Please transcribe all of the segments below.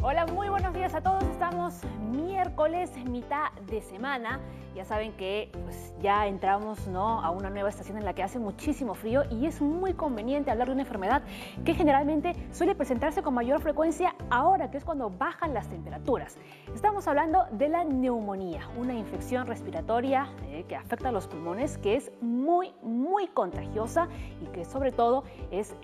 Hola, muy buenos días a todos. Estamos miércoles, mitad de semana. Ya saben que pues, ya entramos, ¿no?, a una nueva estación en la que hace muchísimo frío y es muy conveniente hablar de una enfermedad que generalmente suele presentarse con mayor frecuencia ahora, que es cuando bajan las temperaturas. Estamos hablando de la neumonía, una infección respiratoria que afecta a los pulmones, que es muy contagiosa y que sobre todo es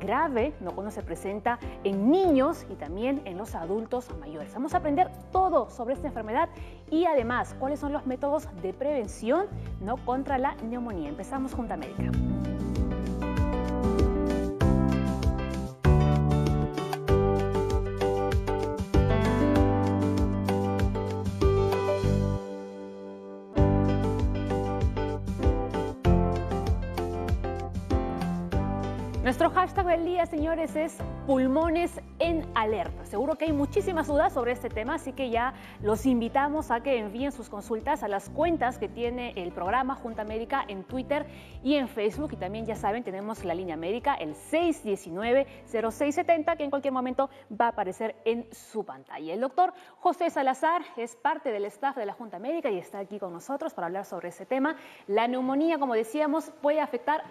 grave, ¿no?, cuando se presenta en niños y también en los adultos mayores. Vamos a aprender todo sobre esta enfermedad y además cuáles son los métodos de prevención, ¿no?, contra la neumonía. Empezamos Junta Médica. Nuestro hashtag del día, señores, es pulmones en alerta. Seguro que hay muchísimas dudas sobre este tema, así que ya los invitamos a que envíen sus consultas a las cuentas que tiene el programa Junta Médica en Twitter y en Facebook. Y también, ya saben, tenemos la línea médica, el 619-0670, que en cualquier momento va a aparecer en su pantalla. El doctor José Salazar es parte del staff de la Junta Médica y está aquí con nosotros para hablar sobre ese tema. La neumonía, como decíamos, puede afectar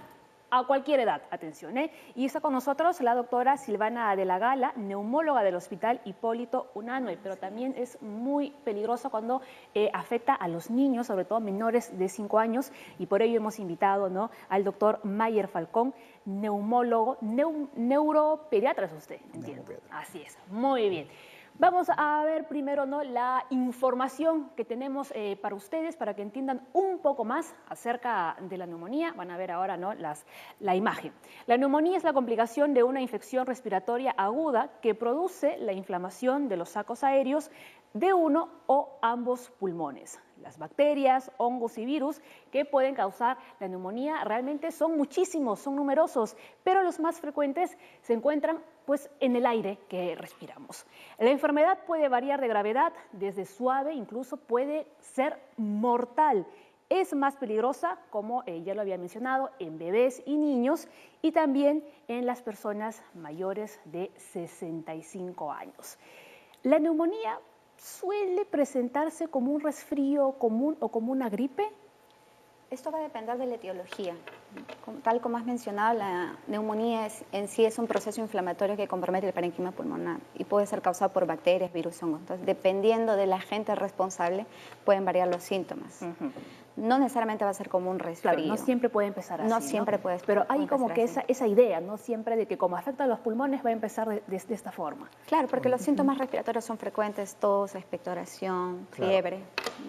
a cualquier edad, atención, ¿eh? Y está con nosotros la doctora Silvana de la Gala, neumóloga del Hospital Hipólito Unanue, pero también es muy peligroso cuando afecta a los niños, sobre todo menores de 5 años, y por ello hemos invitado, ¿no?, al doctor Mayer Falcón, neumólogo, neuropediatra es usted, entiendo. Así es, muy bien. Vamos a ver primero, ¿no?, la información que tenemos para ustedes, para que entiendan un poco más acerca de la neumonía. Van a ver ahora, ¿no?, la imagen. La neumonía es la complicación de una infección respiratoria aguda que produce la inflamación de los sacos aéreos de uno o ambos pulmones. Las bacterias, hongos y virus que pueden causar la neumonía realmente son muchísimos, son numerosos, pero los más frecuentes se encuentran pues en el aire que respiramos. La enfermedad puede variar de gravedad, desde suave, incluso puede ser mortal. Es más peligrosa, como ya lo había mencionado, en bebés y niños y también en las personas mayores de 65 años. La neumonía suele presentarse como un resfrío común o como una gripe. Esto va a depender de la etiología. Tal como has mencionado, la neumonía en sí es un proceso inflamatorio que compromete el parénquima pulmonar y puede ser causado por bacterias, virus, hongos. Entonces, dependiendo del agente responsable, pueden variar los síntomas. No necesariamente va a ser como un resfrío. Claro, no siempre puede empezar así, No siempre puede. Pero hay como que esa idea, ¿no?, siempre de que como afecta a los pulmones va a empezar de esta forma. Claro, porque los síntomas respiratorios son frecuentes: tos, expectoración, fiebre.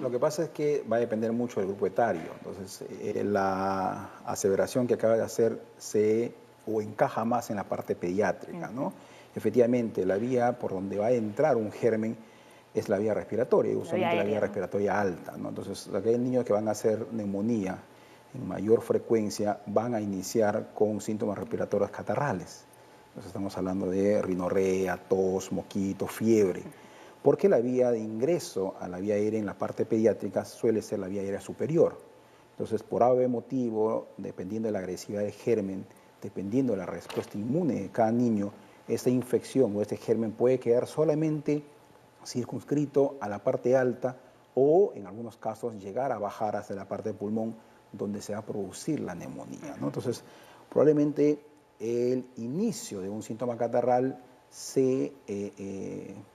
Lo que pasa es que va a depender mucho del grupo etario. Entonces, la aseveración que acaba de hacer se encaja más en la parte pediátrica, ¿no? Efectivamente, la vía por donde va a entrar un germen es la vía respiratoria, y usualmente la vía respiratoria alta, ¿no? Entonces, aquellos niños que van a hacer neumonía en mayor frecuencia van a iniciar con síntomas respiratorios catarrales. Entonces, estamos hablando de rinorrea, tos, moquito, fiebre. Porque la vía de ingreso a la vía aérea en la parte pediátrica suele ser la vía aérea superior. Entonces, por ave motivo, dependiendo de la agresividad del germen, dependiendo de la respuesta inmune de cada niño, esta infección o este germen puede quedar solamente circunscrito a la parte alta o, en algunos casos, llegar a bajar hasta la parte del pulmón donde se va a producir la neumonía, ¿no? Entonces, probablemente el inicio de un síntoma catarral se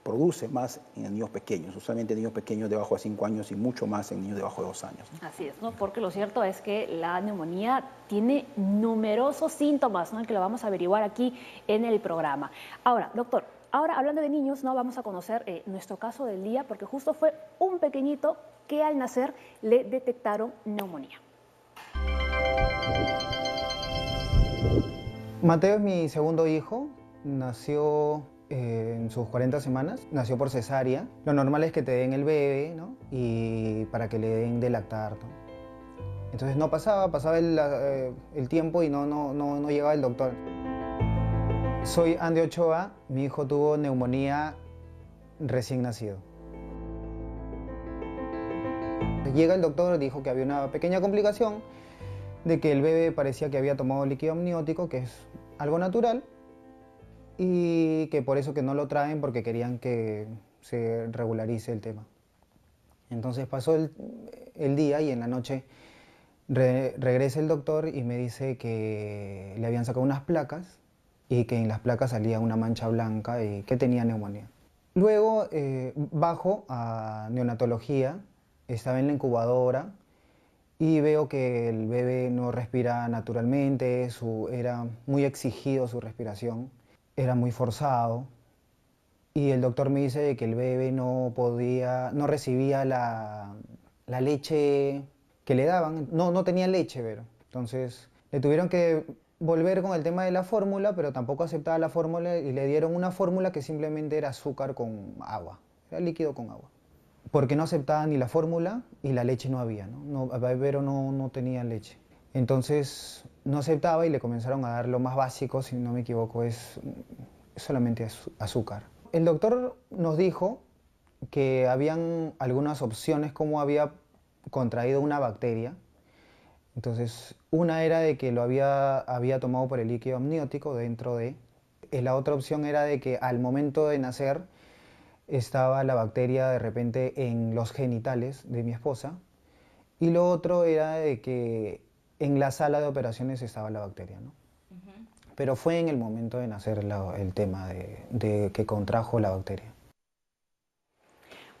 produce más en niños pequeños, usualmente en niños pequeños debajo de 5 años y mucho más en niños debajo de 2 años, ¿no? Así es, ¿no? Porque lo cierto es que la neumonía tiene numerosos síntomas, ¿no?, que lo vamos a averiguar aquí en el programa. Ahora, doctor, hablando de niños, ¿no?, vamos a conocer nuestro caso del día, porque justo fue un pequeñito que al nacer le detectaron neumonía. Mateo es mi segundo hijo. Nació en sus 40 semanas, nació por cesárea. Lo normal es que te den el bebé, ¿no?, y para que le den de lactar, ¿no? Entonces no pasaba el tiempo y no llegaba el doctor. Soy Andy Ochoa, mi hijo tuvo neumonía recién nacido. Llega el doctor, dijo que había una pequeña complicación, de que el bebé parecía que había tomado líquido amniótico, que es algo natural, y que por eso que no lo traen porque querían que se regularice el tema. Entonces pasó el día y en la noche regresa el doctor y me dice que le habían sacado unas placas y que en las placas salía una mancha blanca y que tenía neumonía. Luego bajo a neonatología, estaba en la incubadora y veo que el bebé no respira naturalmente, era muy exigido su respiración, era muy forzado. Y el doctor me dice de que el bebé no recibía la leche que le daban, no tenía leche, pero. Entonces le tuvieron que volver con el tema de la fórmula, pero tampoco aceptaba la fórmula y le dieron una fórmula que simplemente era azúcar con agua, era líquido con agua. Porque no aceptaba ni la fórmula y la leche no había, ¿no? Pero no tenía leche. Entonces no aceptaba y le comenzaron a dar lo más básico, si no me equivoco, es solamente azúcar. El doctor nos dijo que habían algunas opciones como había contraído una bacteria. Entonces, una era de que lo había tomado por el líquido amniótico dentro de... La otra opción era de que al momento de nacer estaba la bacteria de repente en los genitales de mi esposa. Y lo otro era de que en la sala de operaciones estaba la bacteria, ¿no? Pero fue en el momento de nacer el tema de que contrajo la bacteria.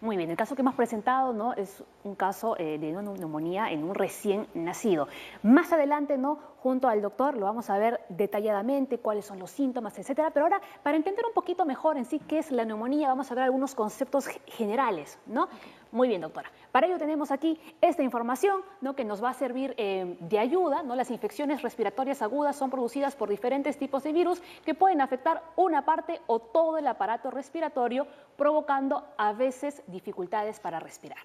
Muy bien, el caso que hemos presentado, ¿no?, es un caso de una neumonía en un recién nacido. Más adelante, ¿no?, junto al doctor lo vamos a ver detalladamente, cuáles son los síntomas, etcétera. Pero ahora, para entender un poquito mejor en sí qué es la neumonía, vamos a ver algunos conceptos generales, ¿no? Muy bien, doctora. Para ello tenemos aquí esta información, ¿no?, que nos va a servir de ayuda, ¿no? Las infecciones respiratorias agudas son producidas por diferentes tipos de virus que pueden afectar una parte o todo el aparato respiratorio, provocando a veces dificultades para respirar.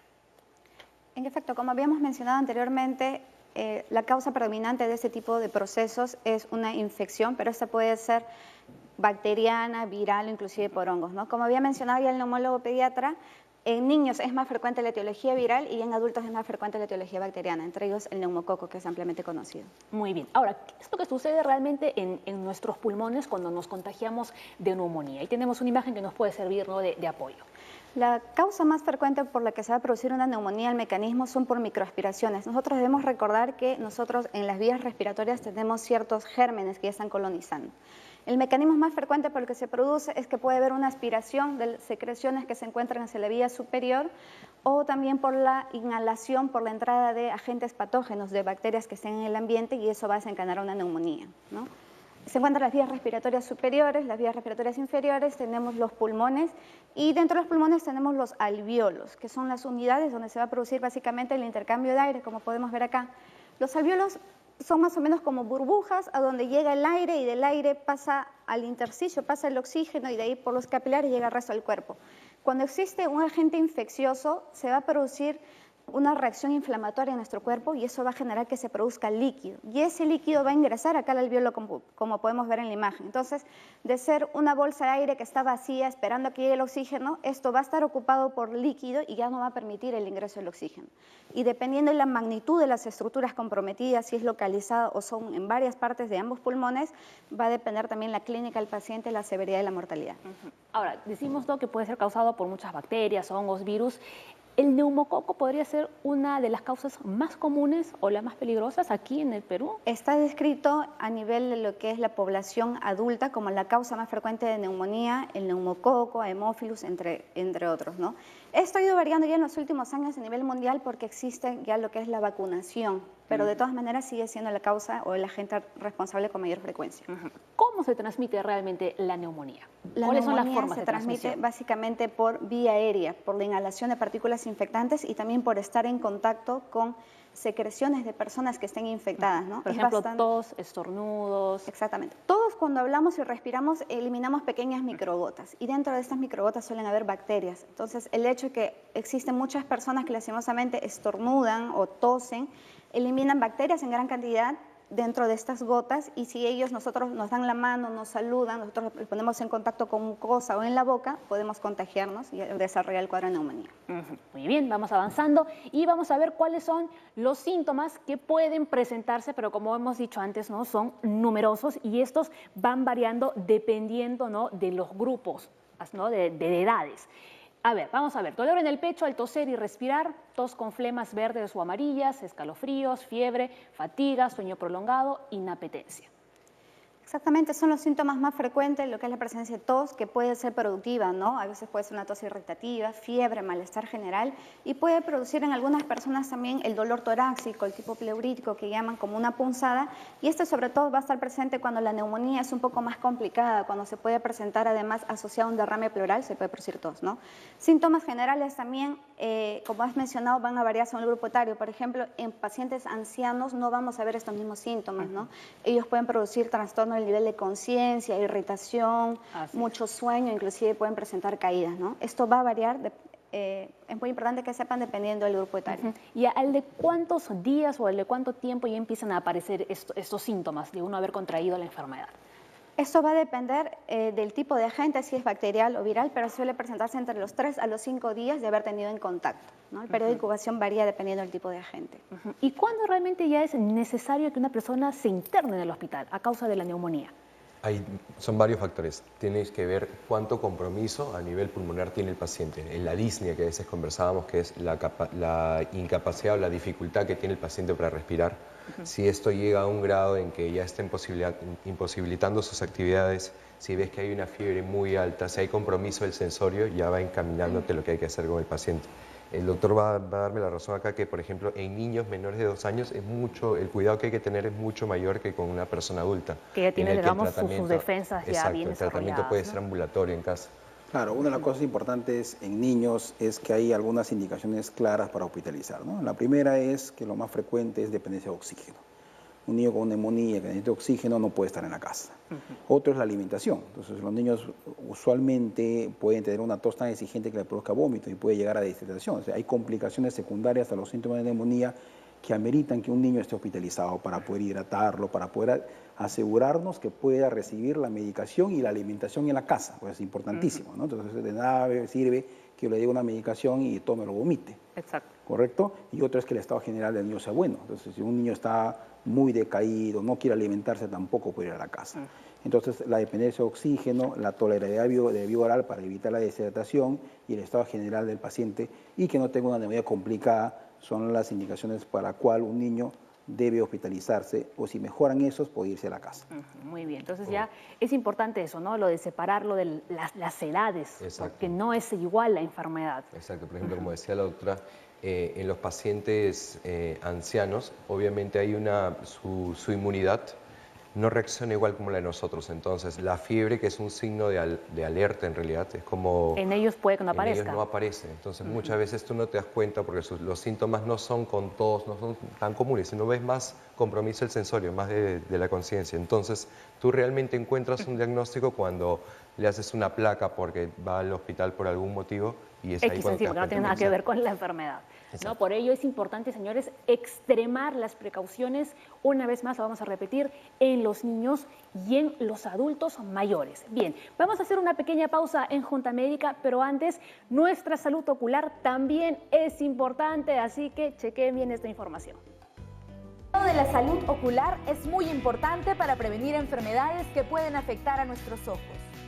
En efecto, como habíamos mencionado anteriormente, la causa predominante de este tipo de procesos es una infección, pero esta puede ser bacteriana, viral o inclusive por hongos, ¿no? Como había mencionado ya el neumólogo pediatra, en niños es más frecuente la etiología viral y en adultos es más frecuente la etiología bacteriana, entre ellos el neumococo, que es ampliamente conocido. Muy bien. Ahora, ¿qué es lo que sucede realmente en nuestros pulmones cuando nos contagiamos de neumonía? Ahí tenemos una imagen que nos puede servir, ¿no?, de apoyo. La causa más frecuente por la que se va a producir una neumonía, el mecanismo, son por microaspiraciones. Nosotros debemos recordar que nosotros en las vías respiratorias tenemos ciertos gérmenes que ya están colonizando. El mecanismo más frecuente por el que se produce es que puede haber una aspiración de secreciones que se encuentran hacia la vía superior o también por la inhalación, por la entrada de agentes patógenos, de bacterias que estén en el ambiente, y eso va a desencadenar una neumonía, ¿no? Se encuentran las vías respiratorias superiores, las vías respiratorias inferiores, tenemos los pulmones y dentro de los pulmones tenemos los alvéolos, que son las unidades donde se va a producir básicamente el intercambio de aire, como podemos ver acá. Los alvéolos son más o menos como burbujas a donde llega el aire y del aire pasa al intersticio, pasa el oxígeno y de ahí por los capilares llega al resto del cuerpo. Cuando existe un agente infeccioso se va a producir una reacción inflamatoria en nuestro cuerpo y eso va a generar que se produzca líquido. Y ese líquido va a ingresar acá al alvéolo como podemos ver en la imagen. Entonces, de ser una bolsa de aire que está vacía esperando a que llegue el oxígeno, esto va a estar ocupado por líquido y ya no va a permitir el ingreso del oxígeno. Y dependiendo de la magnitud de las estructuras comprometidas, si es localizada o son en varias partes de ambos pulmones, va a depender también la clínica del paciente, la severidad y la mortalidad. Ahora, decimos, ¿no?, que puede ser causado por muchas bacterias, hongos, virus. ¿El neumococo podría ser una de las causas más comunes o las más peligrosas aquí en el Perú? Está descrito a nivel de lo que es la población adulta como la causa más frecuente de neumonía, el neumococo, Haemophilus, entre otros, ¿no? Esto ha ido variando ya en los últimos años a nivel mundial porque existe ya lo que es la vacunación, pero de todas maneras sigue siendo la causa o el agente responsable con mayor frecuencia. ¿Cómo se transmite realmente la neumonía? La ¿Cuáles son las neumonía formas se de transmite transmisión? básicamente por vía aérea, por la inhalación de partículas infectantes y también por estar en contacto con secreciones de personas que estén infectadas, ¿no? Por ejemplo, tos, estornudos. Exactamente. Todos cuando hablamos y respiramos eliminamos pequeñas microgotas y dentro de estas microgotas suelen haber bacterias. Entonces, el hecho de que existen muchas personas que lastimosamente estornudan o tosen, eliminan bacterias en gran cantidad dentro de estas gotas, y si nosotros nos dan la mano, nos saludan, nosotros nos ponemos en contacto con mucosa o en la boca, podemos contagiarnos y desarrollar el cuadro de neumonía. Muy bien, vamos avanzando y vamos a ver cuáles son los síntomas que pueden presentarse, pero como hemos dicho antes, ¿no? Son numerosos y estos van variando dependiendo, ¿no? de los grupos, ¿no? de edades. A ver, vamos a ver, dolor en el pecho al toser y respirar, tos con flemas verdes o amarillas, escalofríos, fiebre, fatiga, sueño prolongado, inapetencia. Exactamente, son los síntomas más frecuentes, lo que es la presencia de tos, que puede ser productiva, ¿no? A veces puede ser una tos irritativa, fiebre, malestar general, y puede producir en algunas personas también el dolor torácico, el tipo pleurítico, que llaman como una punzada, y este sobre todo va a estar presente cuando la neumonía es un poco más complicada, cuando se puede presentar además asociado a un derrame pleural, se puede producir tos, ¿no? Síntomas generales también, como has mencionado, van a variar según el grupo etario. Por ejemplo, en pacientes ancianos no vamos a ver estos mismos síntomas, ¿no? Ellos pueden producir trastorno del nivel de conciencia, irritación, mucho sueño, inclusive pueden presentar caídas, ¿no? Esto va a variar, es muy importante que sepan dependiendo del grupo etario. ¿Y al de cuántos días o al de cuánto tiempo ya empiezan a aparecer estos síntomas de uno haber contraído la enfermedad? Esto va a depender del tipo de agente, si es bacterial o viral, pero suele presentarse entre los 3 a los 5 días de haber tenido en contacto, ¿no? El periodo de incubación varía dependiendo del tipo de agente. ¿Y cuándo realmente ya es necesario que una persona se interne en el hospital a causa de la neumonía? Son varios factores. Tienes que ver cuánto compromiso a nivel pulmonar tiene el paciente. En la disnea, que a veces conversábamos, que es la incapacidad o la dificultad que tiene el paciente para respirar. Si esto llega a un grado en que ya está imposibilitando sus actividades, si ves que hay una fiebre muy alta, si hay compromiso del sensorio, ya va encaminándote lo que hay que hacer con el paciente. El doctor va a darme la razón acá que, por ejemplo, en niños menores de 2 años el cuidado que hay que tener es mucho mayor que con una persona adulta. Que ya tiene, digamos, sus defensas ya bien desarrolladas. El tratamiento puede ser ambulatorio en casa. Claro, una de las cosas importantes en niños es que hay algunas indicaciones claras para hospitalizar, ¿no? La primera es que lo más frecuente es dependencia de oxígeno. Un niño con neumonía que necesita oxígeno no puede estar en la casa. Otro es la alimentación. Entonces, los niños usualmente pueden tener una tos tan exigente que le produzca vómito y puede llegar a deshidratación. O sea, hay complicaciones secundarias a los síntomas de neumonía que ameritan que un niño esté hospitalizado para poder hidratarlo, para poder asegurarnos que pueda recibir la medicación y la alimentación en la casa, pues es importantísimo, ¿no? Entonces, de nada sirve que yo le dé una medicación y tome o lo vomite. Exacto. ¿Correcto? Y otro es que el estado general del niño sea bueno. Entonces, si un niño está muy decaído, no quiere alimentarse, tampoco puede ir a la casa. Entonces, la dependencia de oxígeno, la tolerancia de vía oral para evitar la deshidratación y el estado general del paciente y que no tenga una neumonía complicada son las indicaciones para cual un niño debe hospitalizarse, o si mejoran esos, puede irse a la casa. Muy bien, entonces ya es importante eso, ¿no? Lo de separarlo de las edades, porque no es igual la enfermedad. Exacto, por ejemplo, como decía la doctora, en los pacientes ancianos, obviamente hay su inmunidad no reacciona igual como la de nosotros. Entonces, la fiebre, que es un signo de alerta en realidad, es como... En ellos puede que no aparezca. En ellos no aparece. Entonces, muchas veces tú no te das cuenta porque los síntomas no son con tos, no son tan comunes, sino ves más compromiso del sensorio, más de la conciencia. Entonces, tú realmente encuentras un diagnóstico cuando le haces una placa porque va al hospital por algún motivo y es ahí cuando no tiene nada que ver con la enfermedad. ¿No? Por ello es importante, señores, extremar las precauciones, una vez más lo vamos a repetir, en los niños y en los adultos mayores. Bien, vamos a hacer una pequeña pausa en Junta Médica, pero antes, nuestra salud ocular también es importante, así que chequen bien esta información. El cuidado de la salud ocular es muy importante para prevenir enfermedades que pueden afectar a nuestros ojos.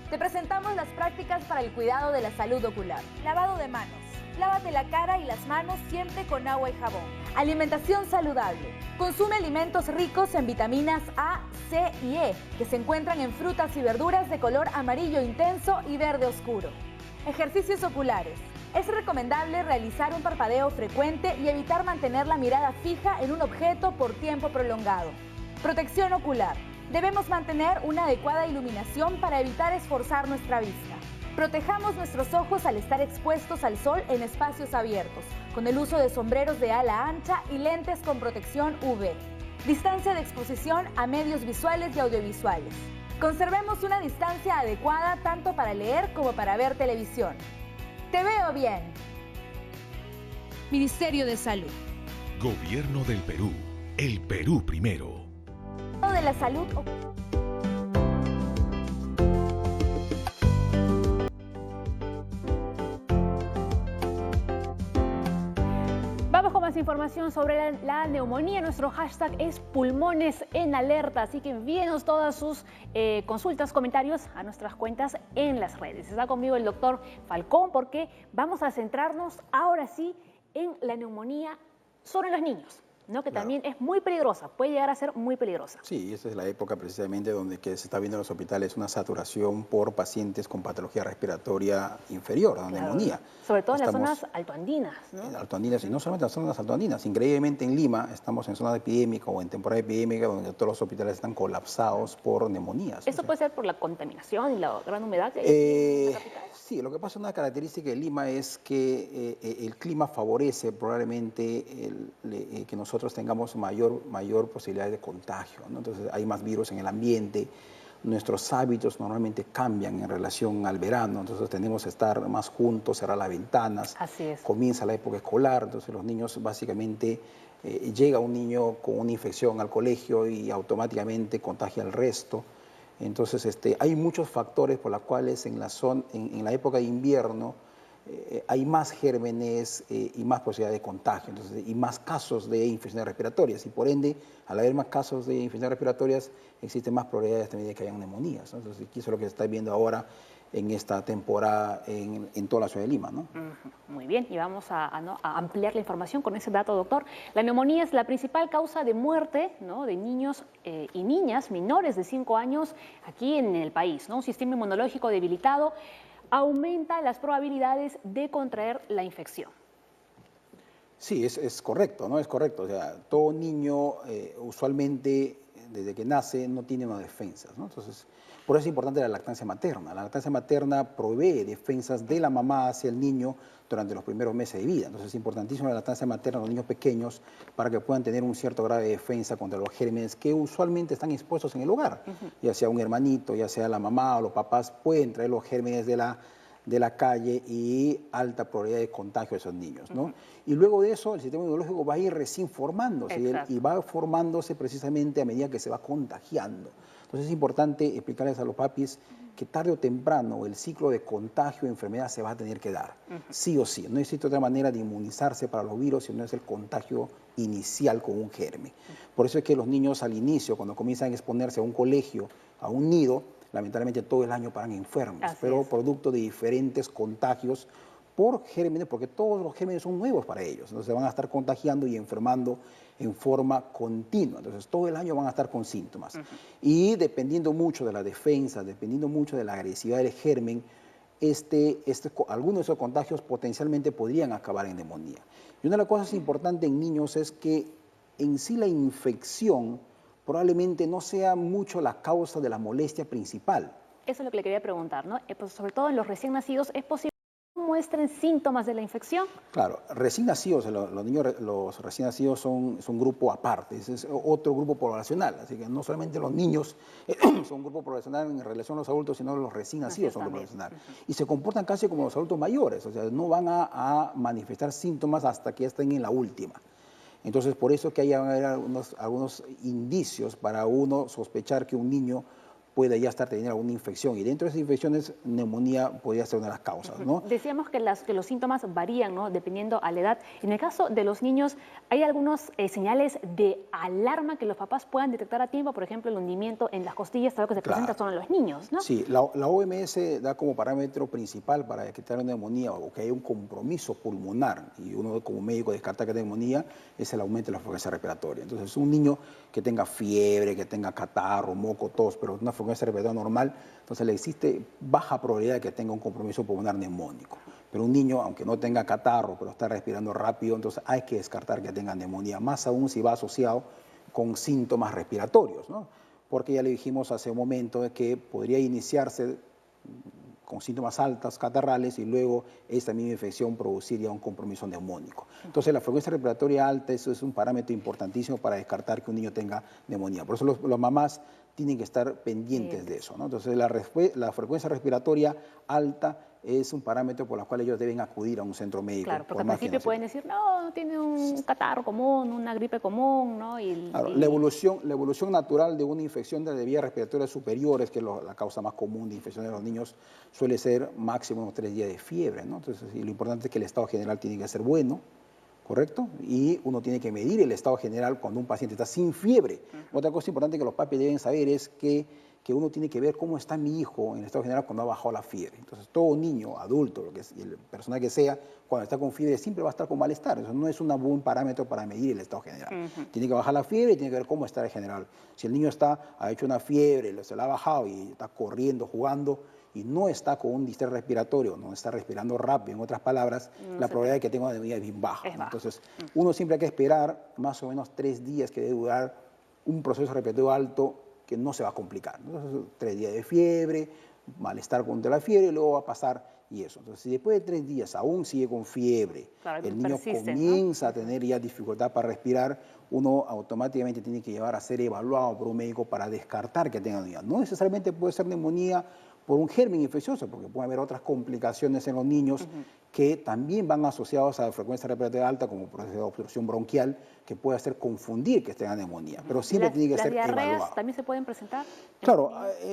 Te presentamos las prácticas para el cuidado de la salud ocular. Lavado de manos. Lávate la cara y las manos siempre con agua y jabón. Alimentación saludable. Consume alimentos ricos en vitaminas A, C y E, que se encuentran en frutas y verduras de color amarillo intenso y verde oscuro. Ejercicios oculares. Es recomendable realizar un parpadeo frecuente y evitar mantener la mirada fija en un objeto por tiempo prolongado. Protección ocular. Debemos mantener una adecuada iluminación para evitar esforzar nuestra vista. Protejamos nuestros ojos al estar expuestos al sol en espacios abiertos, con el uso de sombreros de ala ancha y lentes con protección UV. Distancia de exposición a medios visuales y audiovisuales. Conservemos una distancia adecuada tanto para leer como para ver televisión. ¡Te veo bien! Ministerio de Salud. Gobierno del Perú. El Perú primero. De la salud. Vamos con más información sobre la neumonía. Nuestro hashtag es pulmones en alerta, así que envíenos todas sus consultas, comentarios a nuestras cuentas en las redes. Está conmigo el doctor Falcón porque vamos a centrarnos ahora sí en la neumonía sobre los niños, ¿no? Que también es muy peligrosa, puede llegar a ser muy peligrosa. Sí, esa es la época precisamente donde que se está viendo en los hospitales una saturación por pacientes con patología respiratoria inferior, a neumonía. Sobre todo en las zonas altoandinas, ¿no? Altoandinas, y no solamente en las zonas altoandinas, increíblemente en Lima estamos en zona epidémica o en temporada epidémica donde todos los hospitales están colapsados por neumonías. ¿Esto puede ser por la contaminación y la gran humedad que hay en la capital? Sí, lo que pasa, una característica de Lima es que el clima favorece probablemente que nosotros tengamos mayor posibilidad de contagio, ¿no? Entonces hay más virus en el ambiente, nuestros hábitos normalmente cambian en relación al verano, entonces tenemos que estar más juntos, cerrar las ventanas. Así es. Comienza la época escolar, entonces los niños básicamente, llega un niño con una infección al colegio y automáticamente contagia al resto. Entonces hay muchos factores por los cuales en la época de invierno hay más gérmenes y más posibilidad de contagio, entonces, y más casos de infecciones respiratorias. Y por ende, al haber más casos de infecciones respiratorias, existen más probabilidades también de que hayan neumonías, ¿no? Entonces, eso es lo que se está viendo ahora en esta temporada en toda la ciudad de Lima, ¿no? Muy bien, y vamos a ampliar la información con ese dato, doctor. La neumonía es la principal causa de muerte, ¿no?, de niños y niñas menores de 5 años aquí en el país, ¿no? Un sistema inmunológico debilitado aumenta las probabilidades de contraer la infección. Sí, es correcto, ¿no? Es correcto. O sea, todo niño usualmente desde que nace no tiene unas defensas, ¿no? Entonces, por eso es importante la lactancia materna. La lactancia materna provee defensas de la mamá hacia el niño durante los primeros meses de vida. Entonces, es importantísima la lactancia materna en los niños pequeños para que puedan tener un cierto grado de defensa contra los gérmenes que usualmente están expuestos en el hogar. Ya sea un hermanito, ya sea la mamá o los papás, pueden traer los gérmenes de la calle y alta probabilidad de contagio de esos niños, ¿no? Y luego de eso el sistema inmunológico va a ir recién formándose y va formándose precisamente a medida que se va contagiando. Entonces es importante explicarles a los papis que tarde o temprano el ciclo de contagio de enfermedad se va a tener que dar, sí o sí. No existe otra manera de inmunizarse para los virus si no es el contagio inicial con un germen. Por eso es que los niños al inicio, cuando comienzan a exponerse a un colegio, a un nido, lamentablemente todo el año paran enfermos, pero producto de diferentes contagios por gérmenes, porque todos los gérmenes son nuevos para ellos, entonces se van a estar contagiando y enfermando en forma continua, entonces todo el año van a estar con síntomas. Y dependiendo mucho de la defensa, dependiendo mucho de la agresividad del germen, algunos de esos contagios potencialmente podrían acabar en neumonía. Y una de las cosas importantes en niños es que en sí la infección probablemente no sea mucho la causa de la molestia principal. Eso es lo que le quería preguntar, ¿no? Pues sobre todo en los recién nacidos, ¿es posible que muestren síntomas de la infección? Claro, recién nacidos, los recién nacidos son un grupo aparte, es otro grupo poblacional, así que no solamente los niños son un grupo poblacional en relación a los adultos, sino los recién nacidos son un grupo poblacional. Y se comportan casi como los adultos mayores, o sea, no van a manifestar síntomas hasta que ya estén en la última. Entonces, por eso que hay algunos indicios para uno sospechar que un niño puede ya estar teniendo alguna infección. Y dentro de esas infecciones, neumonía podría ser una de las causas, ¿no? Decíamos que los síntomas varían, ¿no?, dependiendo a la edad. En el caso de los niños, ¿hay algunos señales de alarma que los papás puedan detectar a tiempo? Por ejemplo, el hundimiento en las costillas, algo que se presenta solo en los niños, ¿no? Sí, la OMS da como parámetro principal para detectar una neumonía o que haya un compromiso pulmonar, y uno como médico descarta que neumonía, es el aumento de la frecuencia respiratoria. Entonces, un niño que tenga fiebre, que tenga catarro, moco, tos, pero una frecuencia respiratoria normal, entonces le existe baja probabilidad de que tenga un compromiso pulmonar neumónico. Pero un niño, aunque no tenga catarro, pero está respirando rápido, entonces hay que descartar que tenga neumonía, más aún si va asociado con síntomas respiratorios, ¿no? Porque ya le dijimos hace un momento que podría iniciarse con síntomas altos, catarrales, y luego esta misma infección producir ya un compromiso neumónico. Entonces, la frecuencia respiratoria alta, eso es un parámetro importantísimo para descartar que un niño tenga neumonía. Por eso las mamás tienen que estar pendientes de eso, ¿no? Entonces, la frecuencia respiratoria alta es un parámetro por el cual ellos deben acudir a un centro médico. Claro, porque al más que principio no pueden decir, no, tiene un catarro común, una gripe común, ¿no? Claro, la evolución natural de una infección de vías respiratorias superiores, que es la causa más común de infección de los niños, suele ser máximo unos 3 días de fiebre, ¿no? Entonces, y lo importante es que el estado general tiene que ser bueno, ¿correcto? Y uno tiene que medir el estado general cuando un paciente está sin fiebre. Otra cosa importante que los papis deben saber es que uno tiene que ver cómo está mi hijo en el estado general cuando ha bajado la fiebre. Entonces, todo niño, adulto, y el persona que sea, cuando está con fiebre siempre va a estar con malestar. Eso no es un buen parámetro para medir el estado general. Tiene que bajar la fiebre y tiene que ver cómo está el general. Si el niño ha hecho una fiebre, se la ha bajado y está corriendo, jugando, y no está con un distrés respiratorio, no está respirando rápido, en otras palabras, la probabilidad de que tenga una neumonía es bien baja. ¿No? Entonces, uno siempre hay que esperar más o menos 3 días que debe durar un proceso respiratorio alto que no se va a complicar. Entonces, 3 días de fiebre, malestar contra la fiebre, y luego va a pasar y eso. Entonces, si después de 3 días aún sigue con fiebre, claro, el niño comienza a tener ya dificultad para respirar, uno automáticamente tiene que llevar a ser evaluado por un médico para descartar que tenga neumonía. No necesariamente puede ser neumonía por un germen infeccioso, porque puede haber otras complicaciones en los niños que también van asociados a la frecuencia respiratoria alta, como proceso de obstrucción bronquial, que puede hacer confundir que tenga neumonía, pero siempre tiene que ser evaluado. ¿Las diarreas también se pueden presentar? Claro,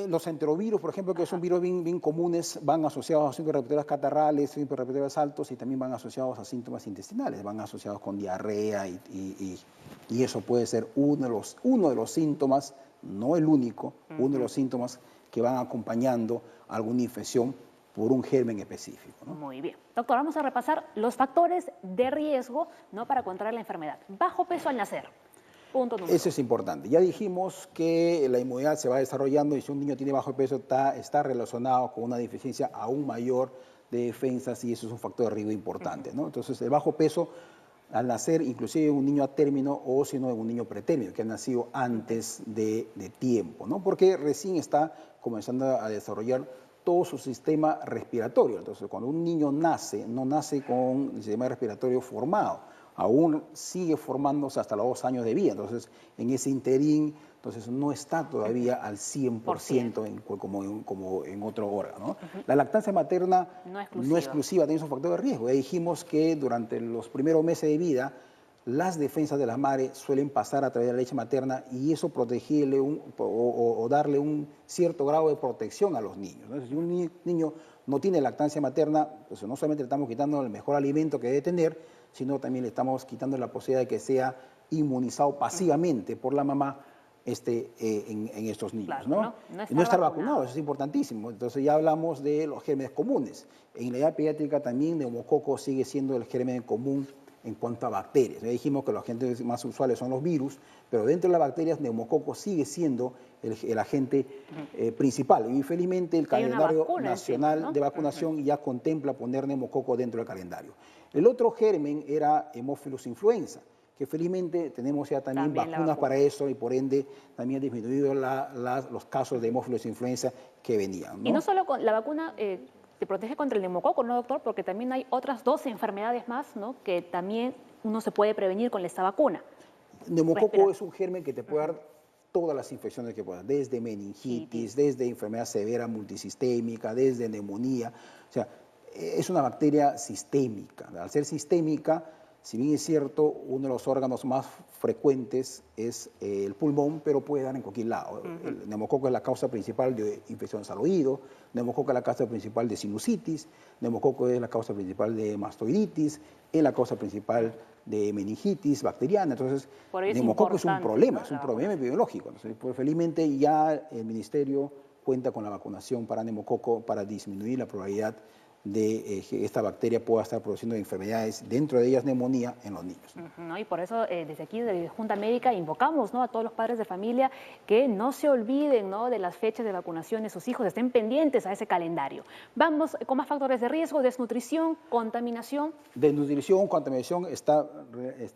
los enterovirus, por ejemplo, que son virus bien comunes, van asociados a síntomas respiratorios catarrales, síntomas respiratorios altos, y también van asociados a síntomas intestinales, van asociados con diarrea, y eso puede ser uno de los síntomas, no el único, uno de los síntomas que van acompañando alguna infección por un germen específico, ¿no? Muy bien. Doctor, vamos a repasar los factores de riesgo, ¿no?, para contraer la enfermedad. Bajo peso al nacer. Punto número 1. Eso es importante. Ya dijimos que la inmunidad se va desarrollando y si un niño tiene bajo peso está relacionado con una deficiencia aún mayor de defensas y eso es un factor de riesgo importante, ¿no? Entonces, el bajo peso al nacer, inclusive un niño a término o si no un niño pretérmino, que ha nacido antes de tiempo, ¿no? Porque recién está comenzando a desarrollar todo su sistema respiratorio. Entonces, cuando un niño nace, no nace con el sistema respiratorio formado, aún sigue formándose hasta los 2 años de vida. Entonces, en ese interín, entonces no está todavía al 100% como en otro órgano, ¿no? La lactancia materna no exclusiva, tiene un factor de riesgo. Ya dijimos que durante los primeros meses de vida, las defensas de las madres suelen pasar a través de la leche materna y eso protegerle o darle un cierto grado de protección a los niños. Entonces, si un niño no tiene lactancia materna, pues no solamente le estamos quitando el mejor alimento que debe tener, sino también le estamos quitando la posibilidad de que sea inmunizado pasivamente por la mamá en estos niños. Claro, ¿no? No estar vacunado, eso es importantísimo. Entonces ya hablamos de los gérmenes comunes. En la edad pediátrica también neumococo sigue siendo el germen común en cuanto a bacterias. Ya dijimos que los agentes más usuales son los virus, pero dentro de las bacterias neumococo sigue siendo el agente principal. Y felizmente el calendario nacional de vacunación ya contempla poner neumococo dentro del calendario. El otro germen era Haemophilus influenza, que felizmente tenemos ya también vacunas para eso y por ende también ha disminuido los casos de Haemophilus influenza que venían, ¿no? Y no solo con la vacuna te protege contra el neumococo, ¿no, doctor? Porque también hay otras 12 enfermedades más, ¿no?, que también uno se puede prevenir con esta vacuna. Neumococo es un germen que te puede dar todas las infecciones que puedas, desde meningitis, desde enfermedad severa multisistémica, desde neumonía. O sea, es una bacteria sistémica. Al ser sistémica, si bien es cierto, uno de los órganos más frecuentes es el pulmón, pero puede dar en cualquier lado. El neumococo es la causa principal de infecciones al oído, neumococo es la causa principal de sinusitis, neumococo es la causa principal de mastoiditis, es la causa principal de meningitis bacteriana. Entonces, el neumococo es un problema, ¿no? Es un problema epidemiológico. Entonces, pues, felizmente ya el Ministerio cuenta con la vacunación para neumococo para disminuir la probabilidad de que esta bacteria pueda estar produciendo enfermedades, dentro de ellas neumonía, en los niños. ¿No? Y por eso desde aquí, desde Junta Médica, invocamos, ¿no?, a todos los padres de familia que no se olviden, ¿no?, de las fechas de vacunación de sus hijos, estén pendientes a ese calendario. Vamos con más factores de riesgo: desnutrición, contaminación. Desnutrición, contaminación está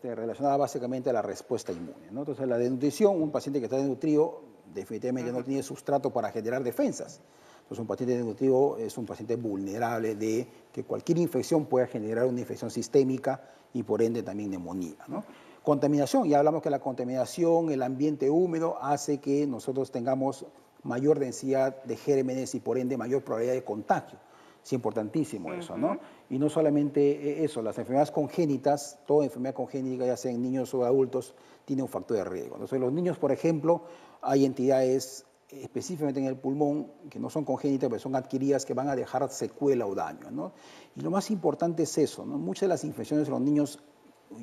relacionada básicamente a la respuesta inmune, ¿no? Entonces, la desnutrición, un paciente que está desnutrido definitivamente no tiene sustrato para generar defensas. Entonces, un paciente desnutrido es un paciente vulnerable de que cualquier infección pueda generar una infección sistémica y por ende también neumonía, ¿no? Contaminación, ya hablamos que la contaminación, el ambiente húmedo hace que nosotros tengamos mayor densidad de gérmenes y por ende mayor probabilidad de contagio. Es importantísimo eso, ¿no? Y no solamente eso, las enfermedades congénitas, toda enfermedad congénita, ya sea en niños o adultos, tiene un factor de riesgo. Entonces, los niños, por ejemplo, hay entidades específicamente en el pulmón que no son congénitas, pero son adquiridas, que van a dejar secuela o daño, ¿no? Y lo más importante es eso, ¿no? Muchas de las infecciones de los niños,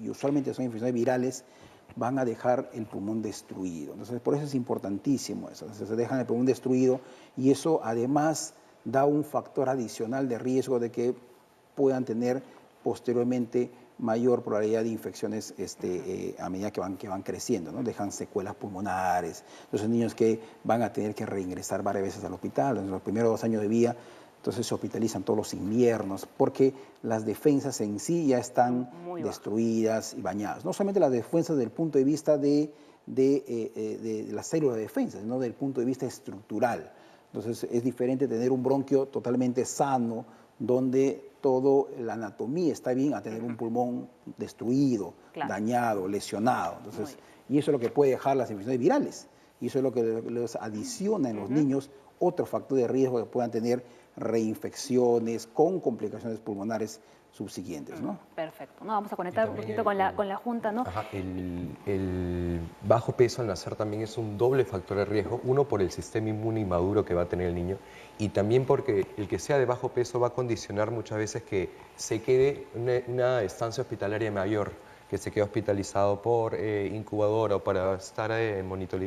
y usualmente son infecciones virales, van a dejar el pulmón destruido. Entonces, por eso es importantísimo eso. Entonces, se dejan el pulmón destruido y eso además da un factor adicional de riesgo de que puedan tener posteriormente mayor probabilidad de infecciones a medida que van creciendo, ¿no? Dejan secuelas pulmonares. Entonces, niños que van a tener que reingresar varias veces al hospital en los primeros 2 años de vida. Entonces se hospitalizan todos los inviernos porque las defensas en sí ya están destruidas y bañadas. No solamente las defensas desde el punto de vista de las células de defensa, sino desde el punto de vista estructural. Entonces es diferente tener un bronquio totalmente sano, donde toda la anatomía está bien, a tener un pulmón destruido, dañado, lesionado. Entonces, y eso es lo que puede dejar las infecciones virales. Y eso es lo que les adiciona en los niños otro factor de riesgo que puedan tener reinfecciones con complicaciones pulmonares subsiguientes, ¿no? Perfecto. No, vamos a conectar un poquito con la Junta, ¿no? Ajá, el bajo peso al nacer también es un doble factor de riesgo, uno por el sistema inmune inmaduro que va a tener el niño y también porque el que sea de bajo peso va a condicionar muchas veces que se quede una estancia hospitalaria mayor, que se quede hospitalizado por incubadora o para estar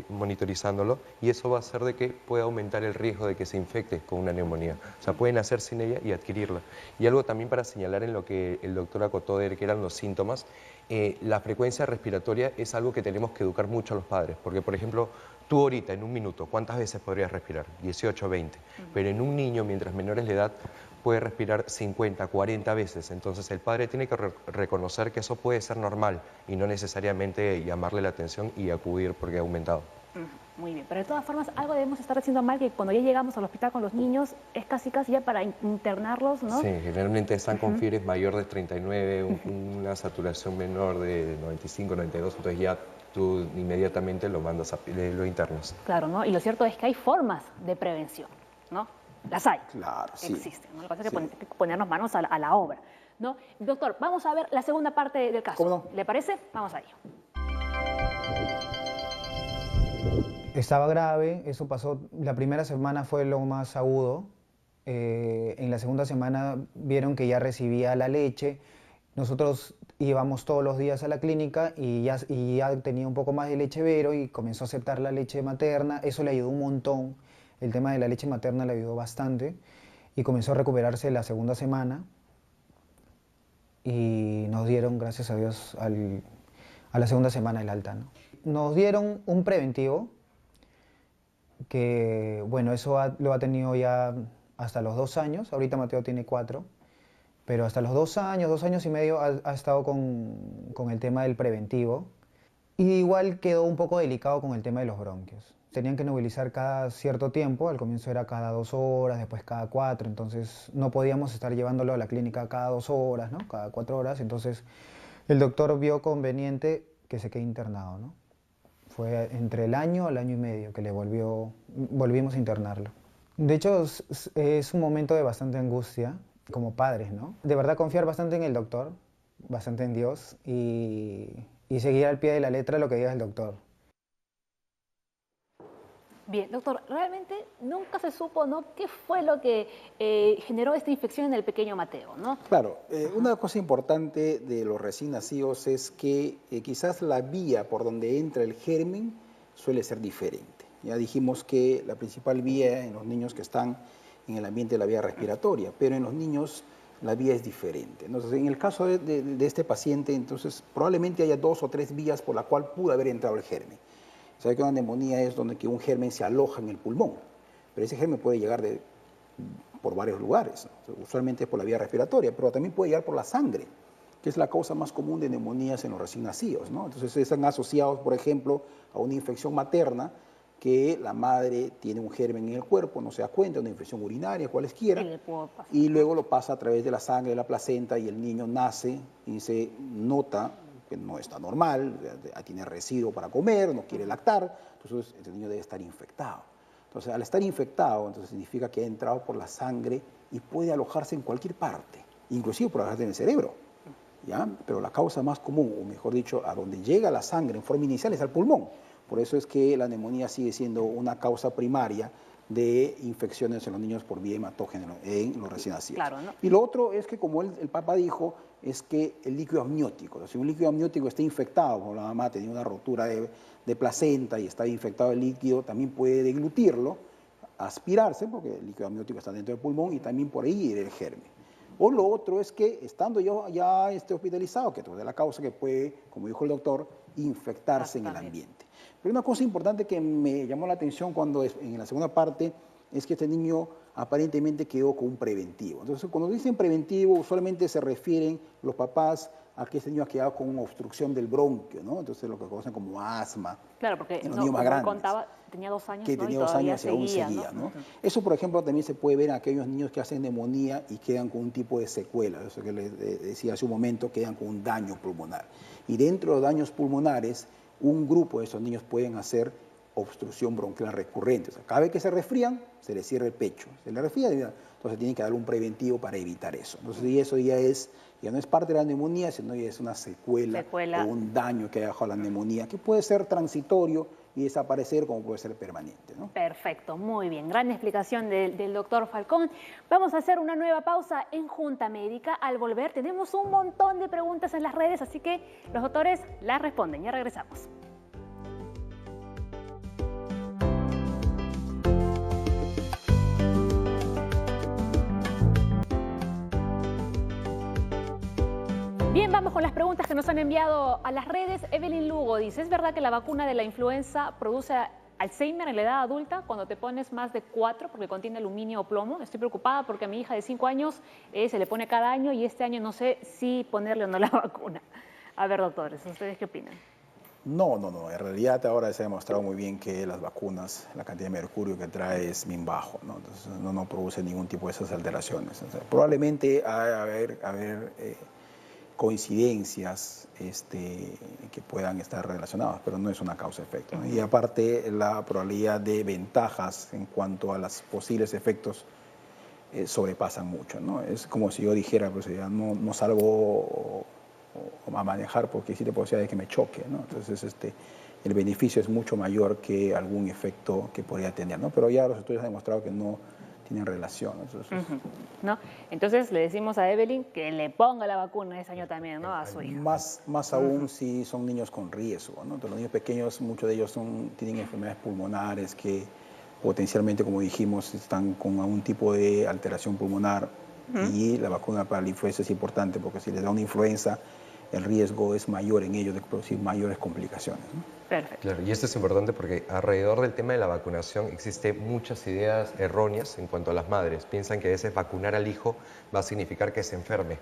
monitorizándolo, y eso va a hacer de que pueda aumentar el riesgo de que se infecte con una neumonía. O sea, puede nacer sin ella y adquirirla. Y algo también para señalar en lo que el doctor acotó de que eran los síntomas, la frecuencia respiratoria es algo que tenemos que educar mucho a los padres, porque por ejemplo, tú ahorita en un minuto, ¿cuántas veces podrías respirar? 18, 20. Pero en un niño, mientras menores de edad, puede respirar 50, 40 veces. Entonces el padre tiene que reconocer que eso puede ser normal y no necesariamente llamarle la atención y acudir porque ha aumentado. Muy bien, pero de todas formas algo debemos estar haciendo mal, que cuando ya llegamos al hospital con los niños es casi ya para internarlos, ¿no? Sí, generalmente están con fiebres mayor de 39, una saturación menor de 95, 92, entonces ya tú inmediatamente lo mandas lo internas. Claro, ¿no? Y lo cierto es que hay formas de prevención, ¿no? Las hay. Claro, sí. Existen, ¿no? Lo que pasa es que ponernos manos a la obra, ¿no? Doctor, vamos a ver la segunda parte del caso. ¿Cómo no? ¿Le parece? Vamos a ello. Estaba grave, eso pasó, la primera semana fue lo más agudo, en la segunda semana vieron que ya recibía la leche, nosotros íbamos todos los días a la clínica y ya tenía un poco más de leche Vero y comenzó a aceptar la leche materna, eso le ayudó un montón, el tema de la leche materna le ayudó bastante y comenzó a recuperarse la segunda semana y nos dieron, gracias a Dios, a la segunda semana el alta, ¿no? Nos dieron un preventivo que, bueno, eso lo ha tenido ya hasta los 2 años, ahorita Mateo tiene 4, pero hasta los 2 años, 2 años y medio ha estado con el tema del preventivo. Y igual quedó un poco delicado con el tema de los bronquios. Tenían que nebulizar cada cierto tiempo, al comienzo era cada 2 horas, después cada 4, entonces no podíamos estar llevándolo a la clínica cada 2 horas, ¿no? Cada 4 horas, entonces el doctor vio conveniente que se quede internado, ¿no? Fue entre el año al año y medio que volvimos a internarlo. De hecho, es un momento de bastante angustia como padres, ¿no? De verdad confiar bastante en el doctor, bastante en Dios y seguir al pie de la letra lo que diga el doctor. Bien, doctor, realmente nunca se supo, ¿no?, qué fue lo que generó esta infección en el pequeño Mateo, ¿no? Claro, una cosa importante de los recién nacidos es que quizás la vía por donde entra el germen suele ser diferente. Ya dijimos que la principal vía en los niños que están en el ambiente de la vía respiratoria, pero en los niños la vía es diferente. Entonces, en el caso de este paciente, entonces probablemente haya 2 o 3 vías por la cual pudo haber entrado el germen. Sabe que una neumonía es donde un germen se aloja en el pulmón, pero ese germen puede llegar por varios lugares, ¿no? Usualmente es por la vía respiratoria, pero también puede llegar por la sangre, que es la causa más común de neumonías en los recién nacidos, ¿no? Entonces están asociados, por ejemplo, a una infección materna, que la madre tiene un germen en el cuerpo, no se da cuenta, una infección urinaria, cualesquiera, y luego lo pasa a través de la sangre, de la placenta, y el niño nace y se nota que no está normal, tiene residuo para comer, no quiere lactar, entonces el niño debe estar infectado. Entonces, al estar infectado, entonces significa que ha entrado por la sangre y puede alojarse en cualquier parte, inclusive puede alojarse en el cerebro, ¿ya? Pero la causa más común, o mejor dicho, a donde llega la sangre en forma inicial es al pulmón. Por eso es que la neumonía sigue siendo una causa primaria de infecciones en los niños por vía hematógena en los recién nacidos. Claro, ¿no? Y lo otro es que, como el Papa dijo, es que el líquido amniótico, si un líquido amniótico está infectado, como la mamá tenía una rotura de placenta y está infectado el líquido, también puede deglutirlo, aspirarse, porque el líquido amniótico está dentro del pulmón y también por ahí ir el germen. O lo otro es que estando yo ya hospitalizado, que es la causa que puede, como dijo el doctor, infectarse en el ambiente. Pero una cosa importante que me llamó la atención cuando en la segunda parte es que este niño aparentemente quedó con un preventivo. Entonces, cuando dicen preventivo, usualmente se refieren los papás a que este niño ha quedado con una obstrucción del bronquio, ¿no? Entonces, lo que conocen como asma. Claro, porque en los no, niños más como grandes, contaba, tenía 2 años, que ¿no? tenía Y 2 todavía años y aún seguía, ¿no? Eso, por ejemplo, también se puede ver en aquellos niños que hacen neumonía y quedan con un tipo de secuela. Eso que les decía hace un momento, quedan con un daño pulmonar. Y dentro de los daños pulmonares, un grupo de esos niños pueden hacer obstrucción bronquial recurrente. O sea, cada vez que se resfrían, se les cierra el pecho. Se les resfría, entonces tienen que dar un preventivo para evitar eso. Entonces, y eso ya no es parte de la neumonía, sino ya es una secuela o un daño que ha dejado la neumonía, que puede ser transitorio y desaparecer, como puede ser permanente, ¿no? Perfecto, muy bien. Gran explicación del doctor Falcón. Vamos a hacer una nueva pausa en Junta Médica. Al volver tenemos un montón de preguntas en las redes, así que los doctores las responden. Ya regresamos. Bien, vamos con las preguntas que nos han enviado a las redes. Evelyn Lugo dice, ¿es verdad que la vacuna de la influenza produce Alzheimer en la edad adulta cuando te pones más de 4 porque contiene aluminio o plomo? Estoy preocupada porque a mi hija de 5 años se le pone cada año y este año no sé si ponerle o no la vacuna. A ver, doctores, ¿ustedes qué opinan? No. En realidad ahora se ha demostrado muy bien que las vacunas, la cantidad de mercurio que trae es bien bajo, ¿no? Entonces no produce ningún tipo de esas alteraciones. O sea, probablemente haber coincidencias que puedan estar relacionadas, pero no es una causa-efecto, ¿no? Y aparte la probabilidad de ventajas en cuanto a los posibles efectos sobrepasan mucho, ¿no? Es como si yo dijera, pues ya no salgo a manejar porque existe posibilidad de que me choque, ¿no? Entonces el beneficio es mucho mayor que algún efecto que podría tener, ¿no? Pero ya los estudios han demostrado que no tienen relación. Entonces, ¿no? Entonces le decimos a Evelyn que le ponga la vacuna ese año también, ¿no? A su hija. Más aún si son niños con riesgo, ¿no? Entonces, los niños pequeños, muchos de ellos tienen enfermedades pulmonares que potencialmente, como dijimos, están con algún tipo de alteración pulmonar y la vacuna para la influenza es importante porque si les da una influenza, el riesgo es mayor en ellos de producir mayores complicaciones, ¿no? Perfecto. Claro, y esto es importante porque alrededor del tema de la vacunación existen muchas ideas erróneas en cuanto a las madres. Piensan que a veces vacunar al hijo va a significar que se enferme.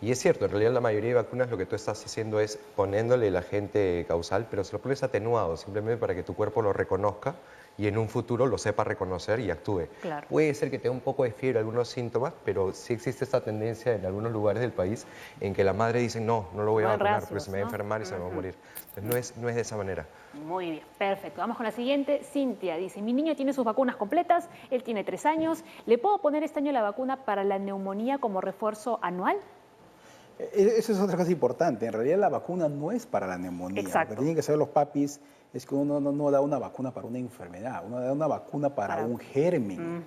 Y es cierto, en realidad la mayoría de vacunas lo que tú estás haciendo es poniéndole el agente causal, pero se lo pones atenuado, simplemente para que tu cuerpo lo reconozca y en un futuro lo sepa reconocer y actúe. Claro. Puede ser que tenga un poco de fiebre, algunos síntomas, pero sí existe esta tendencia en algunos lugares del país en que la madre dice, no lo voy a vacunar porque se me va a enfermar y se me va a morir. Entonces no es de esa manera. Muy bien, perfecto. Vamos con la siguiente. Cintia dice, mi niño tiene sus vacunas completas, él tiene 3 años. ¿Le puedo poner este año la vacuna para la neumonía como refuerzo anual? Eso es otra cosa importante. En realidad la vacuna no es para la neumonía. Exacto. Lo que tienen que saber los papis es que uno no da una vacuna para una enfermedad, uno da una vacuna para un germen.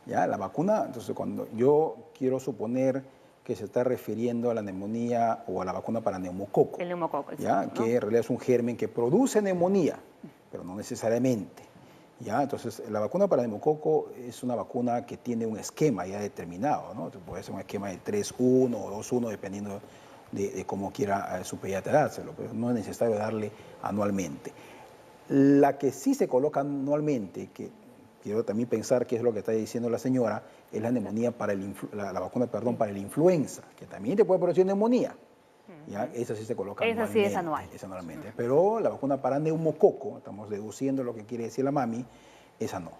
¿Ya? La vacuna, entonces cuando yo quiero suponer que se está refiriendo a la neumonía o a la vacuna para neumococo. El neumococo, ¿ya? exacto, ¿no? Que en realidad es un germen que produce neumonía, pero no necesariamente. ¿Ya? Entonces, la vacuna para neumococo es una vacuna que tiene un esquema ya determinado, ¿no? Puede ser un esquema de 3-1 o 2-1, dependiendo de cómo quiera su pediatra dárselo, pero no es necesario darle anualmente. La que sí se coloca anualmente, que quiero también pensar que es lo que está diciendo la señora, es la neumonía para la vacuna, perdón, para la influenza, que también te puede producir neumonía. ¿Ya? Esa sí se coloca anualmente. Esa sí es anual. Es anualmente. Pero la vacuna para neumococo, estamos deduciendo lo que quiere decir la mami, esa no.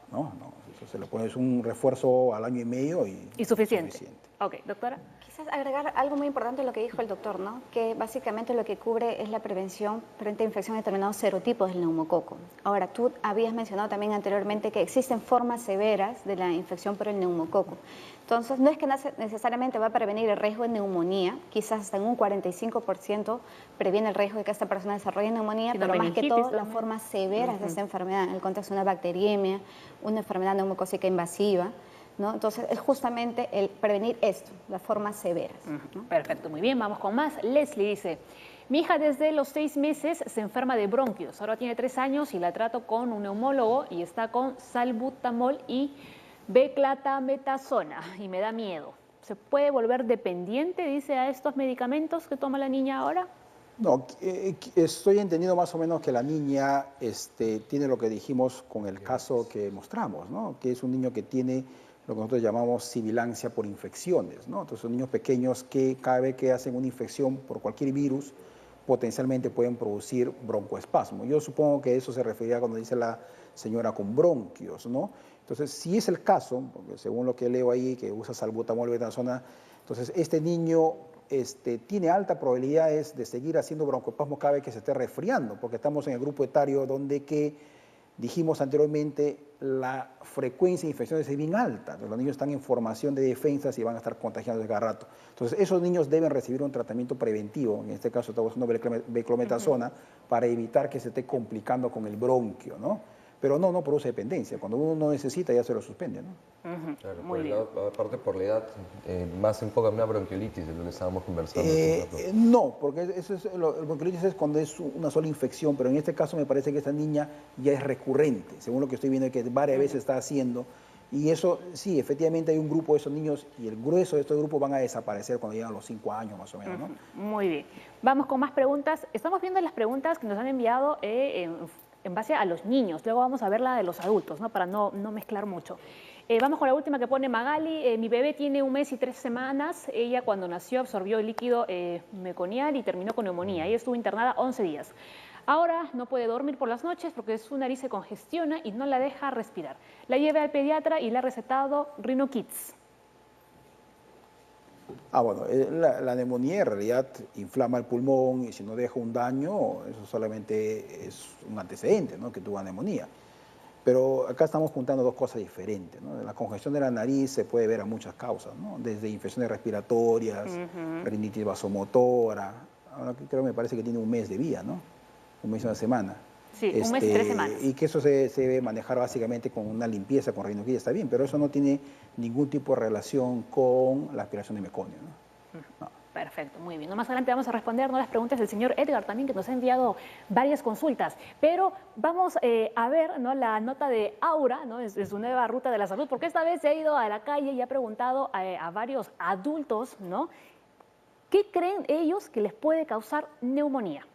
Entonces le pones un refuerzo al año y medio y suficiente. Ok, doctora. Quizás agregar algo muy importante a lo que dijo el doctor, ¿no? Que básicamente lo que cubre es la prevención frente a infección de determinados serotipos del neumococo. Ahora, tú habías mencionado también anteriormente que existen formas severas de la infección por el neumococo. Entonces, no es que necesariamente va a prevenir el riesgo de neumonía, quizás hasta en un 45% previene el riesgo de que esta persona desarrolle neumonía, pero más que todo las formas severas de esta enfermedad, en el contexto de una bacteriemia, una enfermedad neumocócica invasiva, ¿no? Entonces, es justamente el prevenir esto, las formas severas, ¿no? Perfecto, muy bien, vamos con más. Leslie dice, mi hija desde los 6 meses se enferma de bronquios, ahora tiene 3 años y la trato con un neumólogo y está con salbutamol y beclatametasona y me da miedo. ¿Se puede volver dependiente, dice, a estos medicamentos que toma la niña ahora? No, estoy entendiendo más o menos que la niña tiene lo que dijimos con el caso que mostramos, ¿no? Que es un niño que tiene lo que nosotros llamamos sibilancia por infecciones, ¿no? Entonces son niños pequeños que cada vez que hacen una infección por cualquier virus, potencialmente pueden producir broncoespasmo. Yo supongo que eso se refería cuando dice la señora con bronquios, ¿no? Entonces, si es el caso, porque según lo que leo ahí, que usa salbutamol, beclatametasona, entonces este niño tiene altas probabilidades de seguir haciendo broncoespasmo cada vez que se esté resfriando, porque estamos en el grupo etario donde que dijimos anteriormente la frecuencia de infecciones es bien alta. Los niños están en formación de defensas y van a estar contagiados cada rato. Entonces, esos niños deben recibir un tratamiento preventivo, en este caso estamos usando beclatametasona, para evitar que se esté complicando con el bronquio, ¿no? Pero no produce dependencia. Cuando uno no necesita, ya se lo suspende, ¿no? Claro, Muy bien. aparte por la edad, más enfoca en una bronquiolitis, de lo que estábamos conversando. No, porque el bronquiolitis es cuando es una sola infección, pero en este caso me parece que esta niña ya es recurrente, según lo que estoy viendo que varias veces está haciendo. Y eso, sí, efectivamente hay un grupo de esos niños y el grueso de estos grupos van a desaparecer cuando llegan a los 5 años más o menos, ¿no? Muy bien. Vamos con más preguntas. Estamos viendo las preguntas que nos han enviado en base a los niños. Luego vamos a ver la de los adultos, ¿no? Para no mezclar mucho. Vamos con la última que pone Magali. Mi bebé tiene 1 mes y 3 semanas. Ella cuando nació absorbió el líquido meconial y terminó con neumonía. Ella estuvo internada 11 días. Ahora no puede dormir por las noches porque su nariz se congestiona y no la deja respirar. La llevé al pediatra y le ha recetado Rhinokits. Bueno, la neumonía en realidad inflama el pulmón y si no deja un daño, eso solamente es un antecedente, ¿no? Que tuvo neumonía. Pero acá estamos juntando dos cosas diferentes, ¿no? La congestión de la nariz se puede ver a muchas causas, ¿no? Desde infecciones respiratorias, rinitis vasomotora. Ahora me parece que tiene 1 mes de vida, ¿no? 1 mes y 1 semana. Sí, 1 mes y 3 semanas. Y que eso se debe manejar básicamente con una limpieza, con rinoquilla, está bien, pero eso no tiene ningún tipo de relación con la aspiración de meconio, ¿no? No. Perfecto, muy bien. Más adelante vamos a responder las preguntas del señor Edgar también, que nos ha enviado varias consultas. Pero vamos a ver, ¿no? La nota de Aura, ¿no? Es su nueva ruta de la salud, porque esta vez se ha ido a la calle y ha preguntado a varios adultos, ¿no? ¿Qué creen ellos que les puede causar neumonía?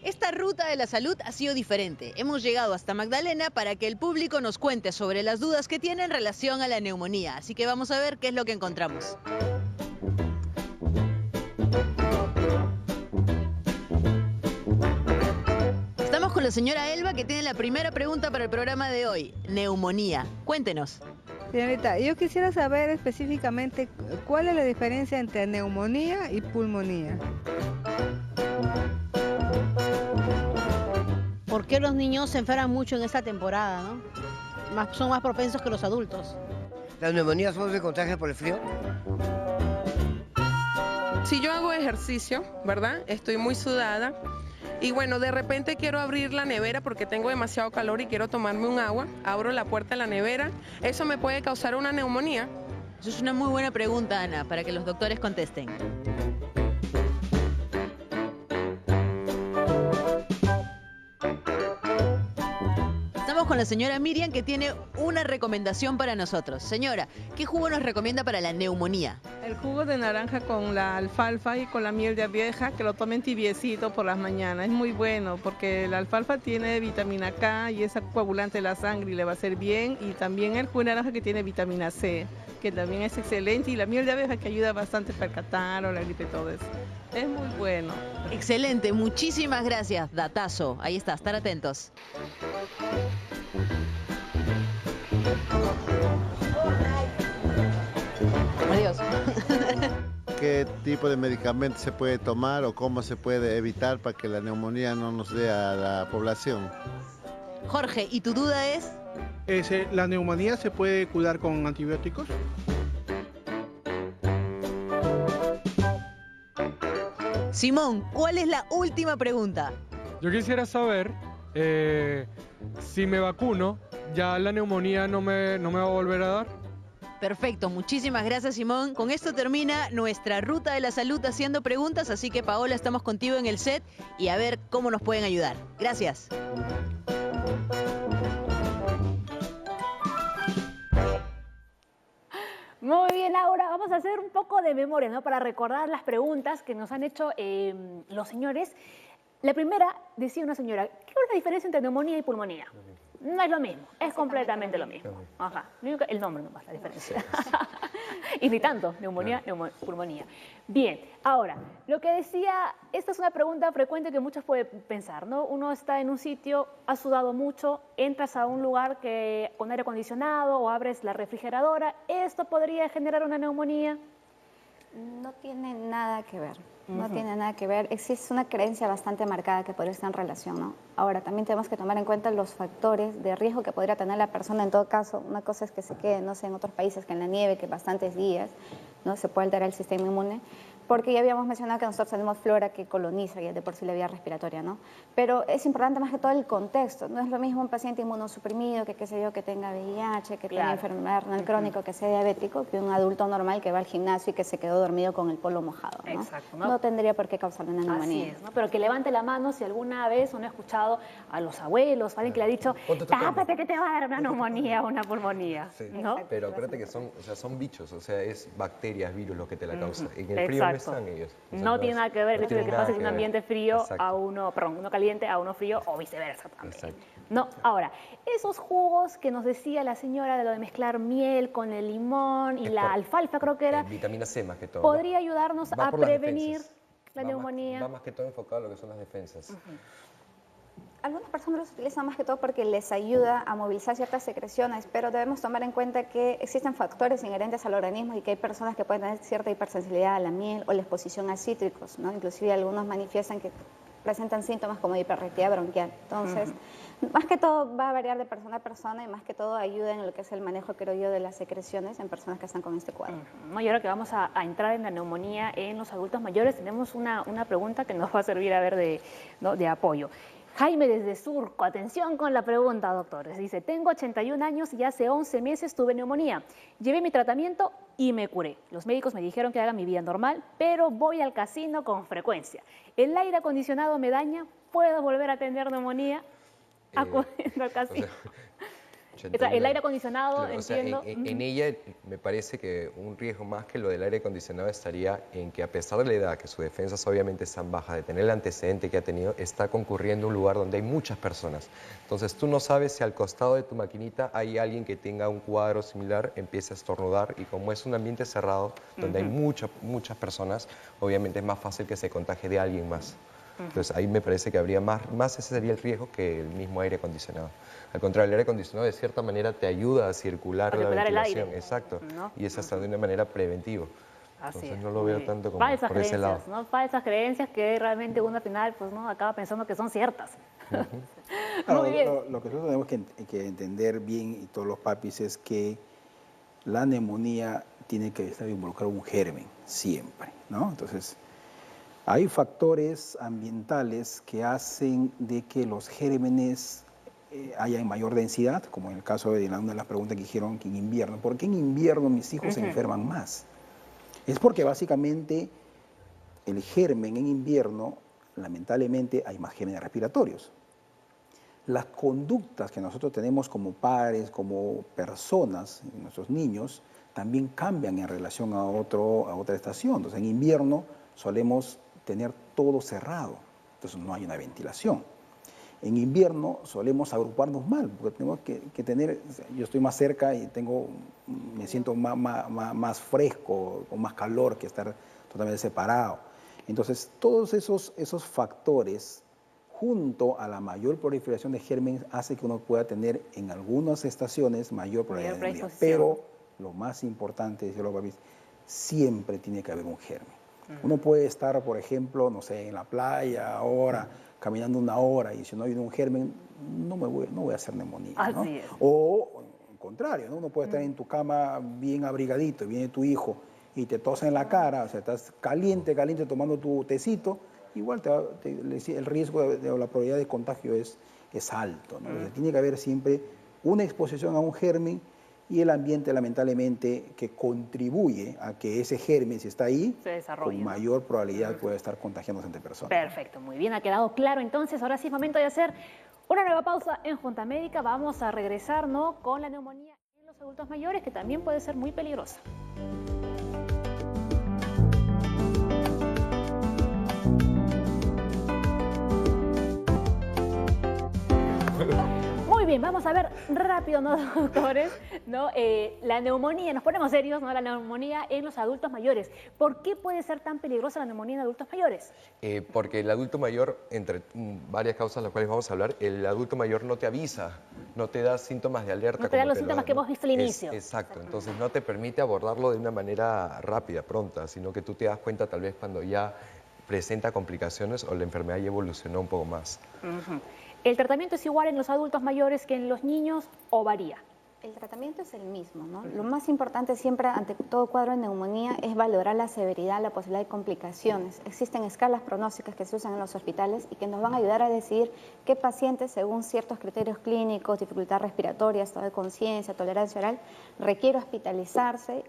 Esta ruta de la salud ha sido diferente. Hemos llegado hasta Magdalena para que el público nos cuente sobre las dudas que tiene en relación a la neumonía. Así que vamos a ver qué es lo que encontramos. Estamos con la señora Elba, que tiene la primera pregunta para el programa de hoy. Neumonía. Cuéntenos. Señorita, yo quisiera saber específicamente cuál es la diferencia entre neumonía y pulmonía. ¿Por qué los niños se enferman mucho en esta temporada, no? Son más propensos que los adultos. ¿Las neumonías solo se contagian por el frío? Si yo hago ejercicio, ¿verdad? Estoy muy sudada y bueno, de repente quiero abrir la nevera porque tengo demasiado calor y quiero tomarme un agua. Abro la puerta de la nevera. ¿Eso me puede causar una neumonía? Eso es una muy buena pregunta, Ana, para que los doctores contesten. Estamos con la señora Miriam, que tiene una recomendación para nosotros. Señora, ¿qué jugo nos recomienda para la neumonía? El jugo de naranja con la alfalfa y con la miel de abeja, que lo tomen tibiecito por las mañanas. Es muy bueno porque la alfalfa tiene vitamina K y es coagulante de la sangre y le va a hacer bien. Y también el jugo de naranja, que tiene vitamina C, que también es excelente. Y la miel de abeja, que ayuda bastante para el catarro, la gripe y todo eso. Es muy bueno. Excelente, muchísimas gracias. Datazo. Ahí está, estar atentos. Adiós. qué tipo de medicamento se puede tomar o cómo se puede evitar para que la neumonía no nos dé a la población. Jorge, ¿y tu duda es? ¿La neumonía se puede curar con antibióticos? Simón, ¿cuál es la última pregunta? Yo quisiera saber si me vacuno, ya la neumonía no me va a volver a dar. Perfecto, muchísimas gracias, Simón. Con esto termina nuestra ruta de la salud haciendo preguntas, así que Paola, estamos contigo en el set y a ver cómo nos pueden ayudar. Gracias. Muy bien, Laura, vamos a hacer un poco de memoria, ¿no? Para recordar las preguntas que nos han hecho los señores. La primera, decía una señora, ¿qué es la diferencia entre neumonía y pulmonía? No es lo mismo, es completamente lo mismo. Ajá, el nombre nomás, la diferencia. Y ni tanto, neumonía, pulmonía. Bien, ahora, lo que decía, esta es una pregunta frecuente que muchos pueden pensar, ¿no? Uno está en un sitio, ha sudado mucho, entras a un lugar con aire acondicionado o abres la refrigeradora, ¿esto podría generar una neumonía? No tiene nada que ver. No tiene nada que ver. Existe una creencia bastante marcada que podría estar en relación, ¿no? Ahora, también tenemos que tomar en cuenta los factores de riesgo que podría tener la persona. En todo caso, una cosa es que se quede, no sé, en otros países que en la nieve, que bastantes días, ¿no? Se puede alterar el sistema inmune, porque ya habíamos mencionado que nosotros tenemos flora que coloniza ya de por sí la vía respiratoria, ¿no? Pero es importante más que todo el contexto. No es lo mismo un paciente inmunosuprimido que, qué sé yo, que tenga VIH, que tenga enfermedad renal crónica, que sea diabético, que un adulto normal que va al gimnasio y que se quedó dormido con el polo mojado, ¿no? Exacto, ¿no? No tendría por qué causar una neumonía. Así es, ¿no? Pero que levante la mano si alguna vez uno ha escuchado a los abuelos, alguien que le ha dicho, tápate que te va a dar una neumonía o una pulmonía, Sí. ¿no? Pero acuérdate que son bichos, o sea, es bacterias, virus lo que te la causa. En el frío no están ellos. O sea, no tiene nada que ver el no hecho de que tiene nada pases de que un ver. ambiente frío Exacto. a uno caliente a uno frío o viceversa también. Exacto. No, ahora, esos jugos que nos decía la señora de lo de mezclar miel con el limón y la alfalfa, creo que era, Vitamina C más que todo. podría ayudarnos Va a por las prevenir defensas. la neumonía. Va más que todo enfocado a lo que son las defensas. Algunas personas los utilizan más que todo porque les ayuda a movilizar ciertas secreciones, pero debemos tomar en cuenta que existen factores inherentes al organismo y que hay personas que pueden tener cierta hipersensibilidad a la miel o la exposición a cítricos, ¿no? Inclusive algunos manifiestan que presentan síntomas como hiperreactividad bronquial. Entonces, más que todo va a variar de persona a persona y más que todo ayuda en lo que es el manejo, creo yo, de las secreciones en personas que están con este cuadro. No, y ahora que vamos a entrar en la neumonía en los adultos mayores, tenemos una pregunta que nos va a servir a ver de apoyo. Jaime desde Surco, atención con la pregunta, doctores. Dice, tengo 81 años y hace 11 meses tuve neumonía. Llevé mi tratamiento y me curé. Los médicos me dijeron que haga mi vida normal, pero voy al casino con frecuencia. ¿El aire acondicionado me daña? ¿Puedo volver a tener neumonía acudiendo al casino? El aire acondicionado, claro, entiendo. O sea, en ella me parece que un riesgo más que lo del aire acondicionado estaría en que a pesar de la edad, que sus defensas obviamente están bajas, de tener el antecedente que ha tenido, está concurriendo a un lugar donde hay muchas personas. Entonces tú no sabes si al costado de tu maquinita hay alguien que tenga un cuadro similar, empieza a estornudar y como es un ambiente cerrado donde hay muchas personas, obviamente es más fácil que se contagie de alguien más. Entonces ahí me parece que habría más ese sería el riesgo que el mismo aire acondicionado. Al contrario, el aire acondicionado de cierta manera te ayuda a circular la ventilación. El aire. Exacto. ¿No? Y es hasta de una manera preventiva. Así Entonces es. no lo veo tanto como Falsas por ese lado. creencias, ¿no? Falsas creencias que realmente uno al final pues, ¿no? acaba pensando que son ciertas. Muy bien. Lo que nosotros tenemos que entender bien, y todos los papis, es que la neumonía tiene que estar involucrado un germen, siempre, ¿no? Entonces, hay factores ambientales que hacen de que los gérmenes haya mayor densidad, como en el caso de una de las preguntas que dijeron que en invierno. ¿Por qué en invierno mis hijos se enferman más? Es porque básicamente el germen en invierno, lamentablemente, hay más gérmenes respiratorios. Las conductas que nosotros tenemos como padres, como personas, nuestros niños, también cambian en relación a otra estación. Entonces, en invierno solemos tener todo cerrado, entonces no hay una ventilación. En invierno solemos agruparnos mal, porque tenemos que tener, yo estoy más cerca y me siento más fresco, con más calor que estar totalmente separado. Entonces, todos esos factores, junto a la mayor proliferación de gérmenes, hace que uno pueda tener en algunas estaciones mayor probabilidad de neumonía. Pero lo más importante, decía los papis, siempre tiene que haber un germen. Uno puede estar, por ejemplo, no sé, en la playa ahora, caminando 1 hora, y si no hay un germen, no voy a hacer neumonía, ¿no? Así es. O al contrario, ¿no? Uno puede estar en tu cama bien abrigadito, y viene tu hijo y te tosa en la cara, o sea, estás caliente tomando tu tecito, igual el riesgo de la probabilidad de contagio es alto, ¿no? Entonces, tiene que haber siempre una exposición a un germen y el ambiente, lamentablemente, que contribuye a que ese germen, si está ahí, con mayor probabilidad puede estar contagiándose entre personas. Perfecto, muy bien, ha quedado claro. Entonces, ahora sí es momento de hacer una nueva pausa en Junta Médica. Vamos a regresar, ¿no?, con la neumonía en los adultos mayores, que también puede ser muy peligrosa. Muy bien, vamos a ver rápido, ¿no, doctores? ¿No? La neumonía, nos ponemos serios, ¿no? La neumonía en los adultos mayores. ¿Por qué puede ser tan peligrosa la neumonía en adultos mayores? Porque el adulto mayor, entre varias causas de las cuales vamos a hablar, el adulto mayor no te avisa, no te da síntomas de alerta. No te da los síntomas que hemos visto al inicio. Exacto, entonces no te permite abordarlo de una manera rápida, pronta, sino que tú te das cuenta tal vez cuando ya presenta complicaciones o la enfermedad ya evolucionó un poco más. ¿El tratamiento es igual en los adultos mayores que en los niños o varía? El tratamiento es el mismo, ¿no? Lo más importante siempre ante todo cuadro de neumonía es valorar la severidad, la posibilidad de complicaciones. Existen escalas pronósticas que se usan en los hospitales y que nos van a ayudar a decidir qué pacientes, según ciertos criterios clínicos, dificultad respiratoria, estado de conciencia, tolerancia oral, requiere hospitalizarse,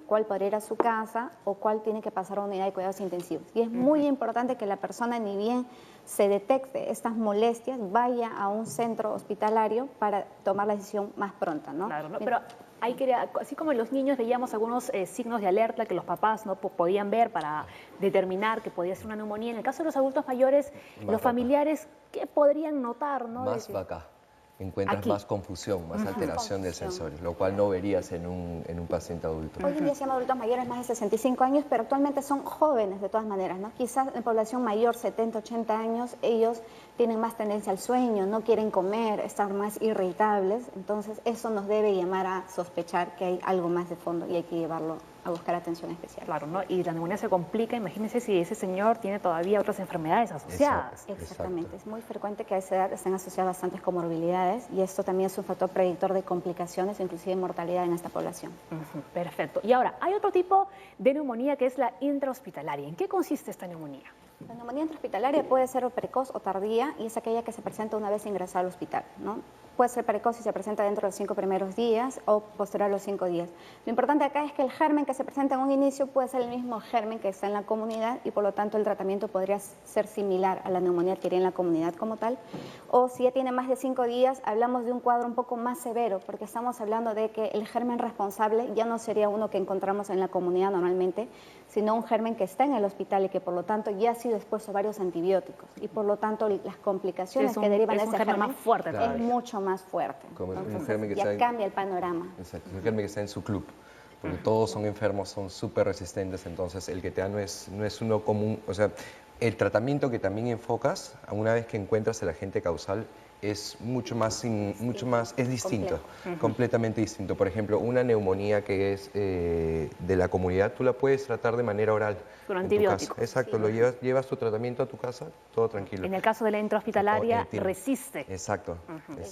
cuál podría ir a su casa o cuál tiene que pasar a una unidad de cuidados intensivos. Y es muy importante que la persona, ni bien se detecte estas molestias, vaya a un centro hospitalario para tomar la decisión más pronta, ¿no? Claro, ¿no? Pero hay que, así como en los niños veíamos algunos signos de alerta que los papás no podían ver para determinar que podía ser una neumonía, en el caso de los adultos mayores, los familiares, ¿qué podrían notar, no? Más vaca. Encuentras más confusión, más alteración del sensorio, lo cual no verías en un paciente adulto. Hoy en día se llaman adultos mayores más de 65 años, pero actualmente son jóvenes de todas maneras, ¿no? Quizás en población mayor, 70, 80 años, ellos tienen más tendencia al sueño, no quieren comer, están más irritables, entonces eso nos debe llamar a sospechar que hay algo más de fondo y hay que llevarlo a buscar atención especial. Claro, ¿no? Y la neumonía se complica, imagínense si ese señor tiene todavía otras enfermedades asociadas. Exactamente, es muy frecuente que a esa edad estén asociadas bastantes comorbilidades y esto también es un factor predictor de complicaciones, inclusive mortalidad en esta población. Perfecto. Y ahora, hay otro tipo de neumonía que es la intrahospitalaria. ¿En qué consiste esta neumonía? La neumonía intrahospitalaria puede ser precoz o tardía y es aquella que se presenta una vez ingresado al hospital, ¿no? Puede ser precoz si se presenta dentro de los 5 primeros días o posterior a los 5 días. Lo importante acá es que el germen que se presenta en un inicio puede ser el mismo germen que está en la comunidad y por lo tanto el tratamiento podría ser similar a la neumonía adquirida en la comunidad como tal. O si ya tiene más de 5 días, hablamos de un cuadro un poco más severo porque estamos hablando de que el germen responsable ya no sería uno que encontramos en la comunidad normalmente, sino un germen que está en el hospital y que por lo tanto ya ha sido expuesto a varios antibióticos y por lo tanto las complicaciones que derivan de ese germen más fuerte, es mucho más fuerte. Como entonces, un germen que ya cambia el panorama. Exacto, un germen que está en su club, porque todos son enfermos, son súper resistentes, entonces el que te da no es uno común, o sea, el tratamiento que también enfocas, una vez que encuentras el agente causal, es mucho más, es distinto, completamente distinto. Por ejemplo, una neumonía que es de la comunidad, tú la puedes tratar de manera oral. Con antibióticos. Exacto, lo llevas tu tratamiento a tu casa, todo tranquilo. En el caso de la intrahospitalaria, resiste. Exacto.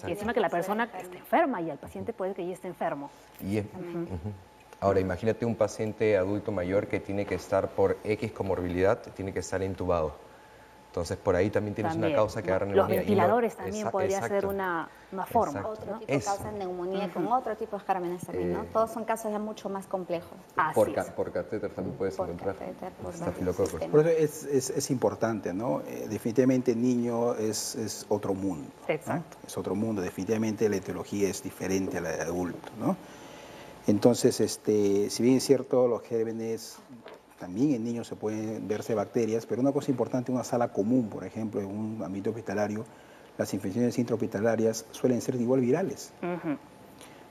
Y encima que la persona está enferma y el paciente puede que ya esté enfermo. Ahora, imagínate un paciente adulto mayor que tiene que estar por X comorbilidad, tiene que estar intubado. Entonces, por ahí también tienes una causa que agarra neumonía. Los ventiladores también podría ser una forma. Otro tipo de causa de neumonía con otro tipo de gérmenes también, ¿no? Todos son casos ya mucho más complejos. Por catéter también puedes encontrar estafilococos. Por eso es importante, ¿no? Definitivamente el niño es otro mundo. Exacto. ¿no? Es otro mundo. Definitivamente la etiología es diferente a la de adulto, ¿no? Entonces, si bien es cierto, los gérmenes... También en niños se pueden verse bacterias, pero una cosa importante, una sala común, por ejemplo, en un ambiente hospitalario, las infecciones intrahospitalarias suelen ser igual virales.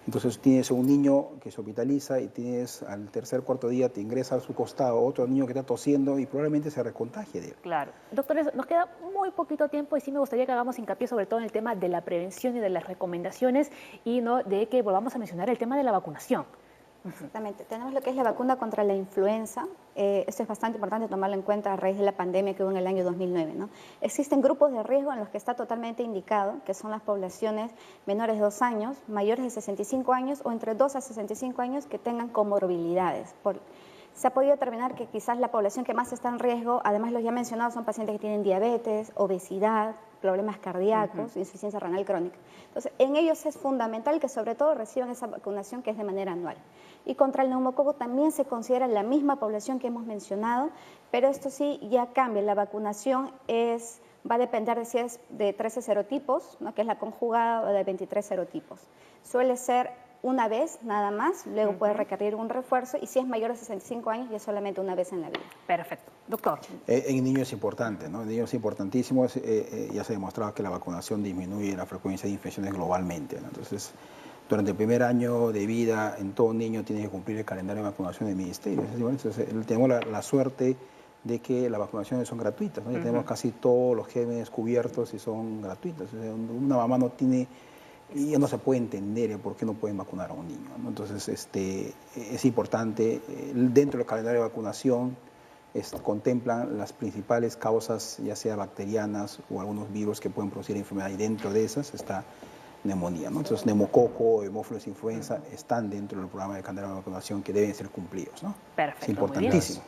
Entonces tienes un niño que se hospitaliza y tienes al tercer, cuarto día, te ingresa a su costado otro niño que está tosiendo y probablemente se recontagie de él. Claro. Doctores, nos queda muy poquito tiempo y sí me gustaría que hagamos hincapié sobre todo en el tema de la prevención y de las recomendaciones y no de que volvamos a mencionar el tema de la vacunación. Exactamente. Tenemos lo que es la vacuna contra la influenza. Esto es bastante importante tomarlo en cuenta a raíz de la pandemia que hubo en el año 2009, ¿no? Existen grupos de riesgo en los que está totalmente indicado, que son las poblaciones menores de 2 años, mayores de 65 años o entre 2 a 65 años que tengan comorbilidades. Se ha podido determinar que quizás la población que más está en riesgo, además los ya mencionados, son pacientes que tienen diabetes, obesidad, problemas cardíacos, insuficiencia renal crónica. Entonces, en ellos es fundamental que sobre todo reciban esa vacunación que es de manera anual. Y contra el neumococo también se considera la misma población que hemos mencionado, pero esto sí ya cambia. La vacunación va a depender de si es de 13 serotipos, ¿no?, que es la conjugada, o de 23 serotipos. Suele ser una vez nada más, luego puede requerir un refuerzo, y si es mayor de 65 años ya solamente una vez en la vida. Perfecto. Doctor. En niños es importante, ¿no? En niños es importantísimo, ya se ha demostrado que la vacunación disminuye la frecuencia de infecciones globalmente, ¿no? Entonces, durante el primer año de vida, en todo niño tiene que cumplir el calendario de vacunación del ministerio. Entonces, tenemos la suerte de que las vacunaciones son gratuitas, ¿no? Ya tenemos casi todos los gérmenes cubiertos y son gratuitos. O sea, una mamá no tiene... Y ya no se puede entender por qué no pueden vacunar a un niño, ¿no? Entonces, es importante, dentro del calendario de vacunación contemplan las principales causas, ya sea bacterianas o algunos virus que pueden producir enfermedad, y dentro de esas está neumonía, ¿no? Entonces, neumococo, hemófilos influenza están dentro del programa de calendario de vacunación que deben ser cumplidos, ¿no? Perfecto. Es importantísimo.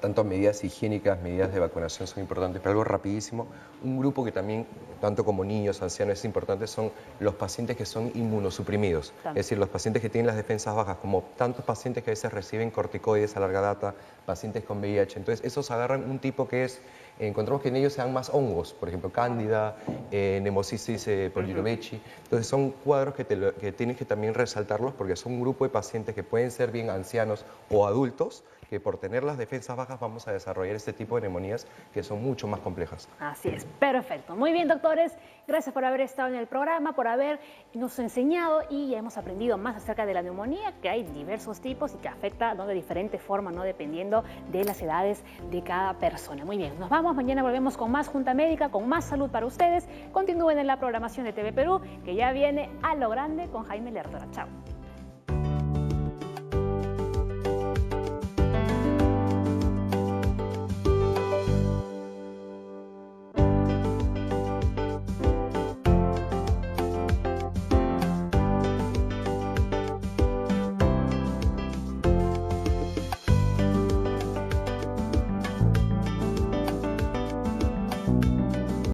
Tanto medidas higiénicas, medidas de vacunación son importantes, pero algo rapidísimo, un grupo que también, tanto como niños, ancianos, es importante, son los pacientes que son inmunosuprimidos. Es decir, los pacientes que tienen las defensas bajas, como tantos pacientes que a veces reciben corticoides a larga data, pacientes con VIH. Entonces, esos agarran un tipo que es, encontramos que en ellos se dan más hongos, por ejemplo, cándida, Pneumocystis poliurovechi. Entonces, son cuadros que tienes que también resaltarlos, porque son un grupo de pacientes que pueden ser bien ancianos o adultos, que por tener las defensas bajas vamos a desarrollar este tipo de neumonías que son mucho más complejas. Así es, perfecto. Muy bien, doctores, gracias por haber estado en el programa, por habernos enseñado y ya hemos aprendido más acerca de la neumonía, que hay diversos tipos y que afecta, ¿no?, de diferentes formas, ¿no?, dependiendo de las edades de cada persona. Muy bien, nos vamos, mañana volvemos con más Junta Médica, con más salud para ustedes. Continúen en la programación de TV Perú, que ya viene a lo grande con Jaime Lertora. Chao.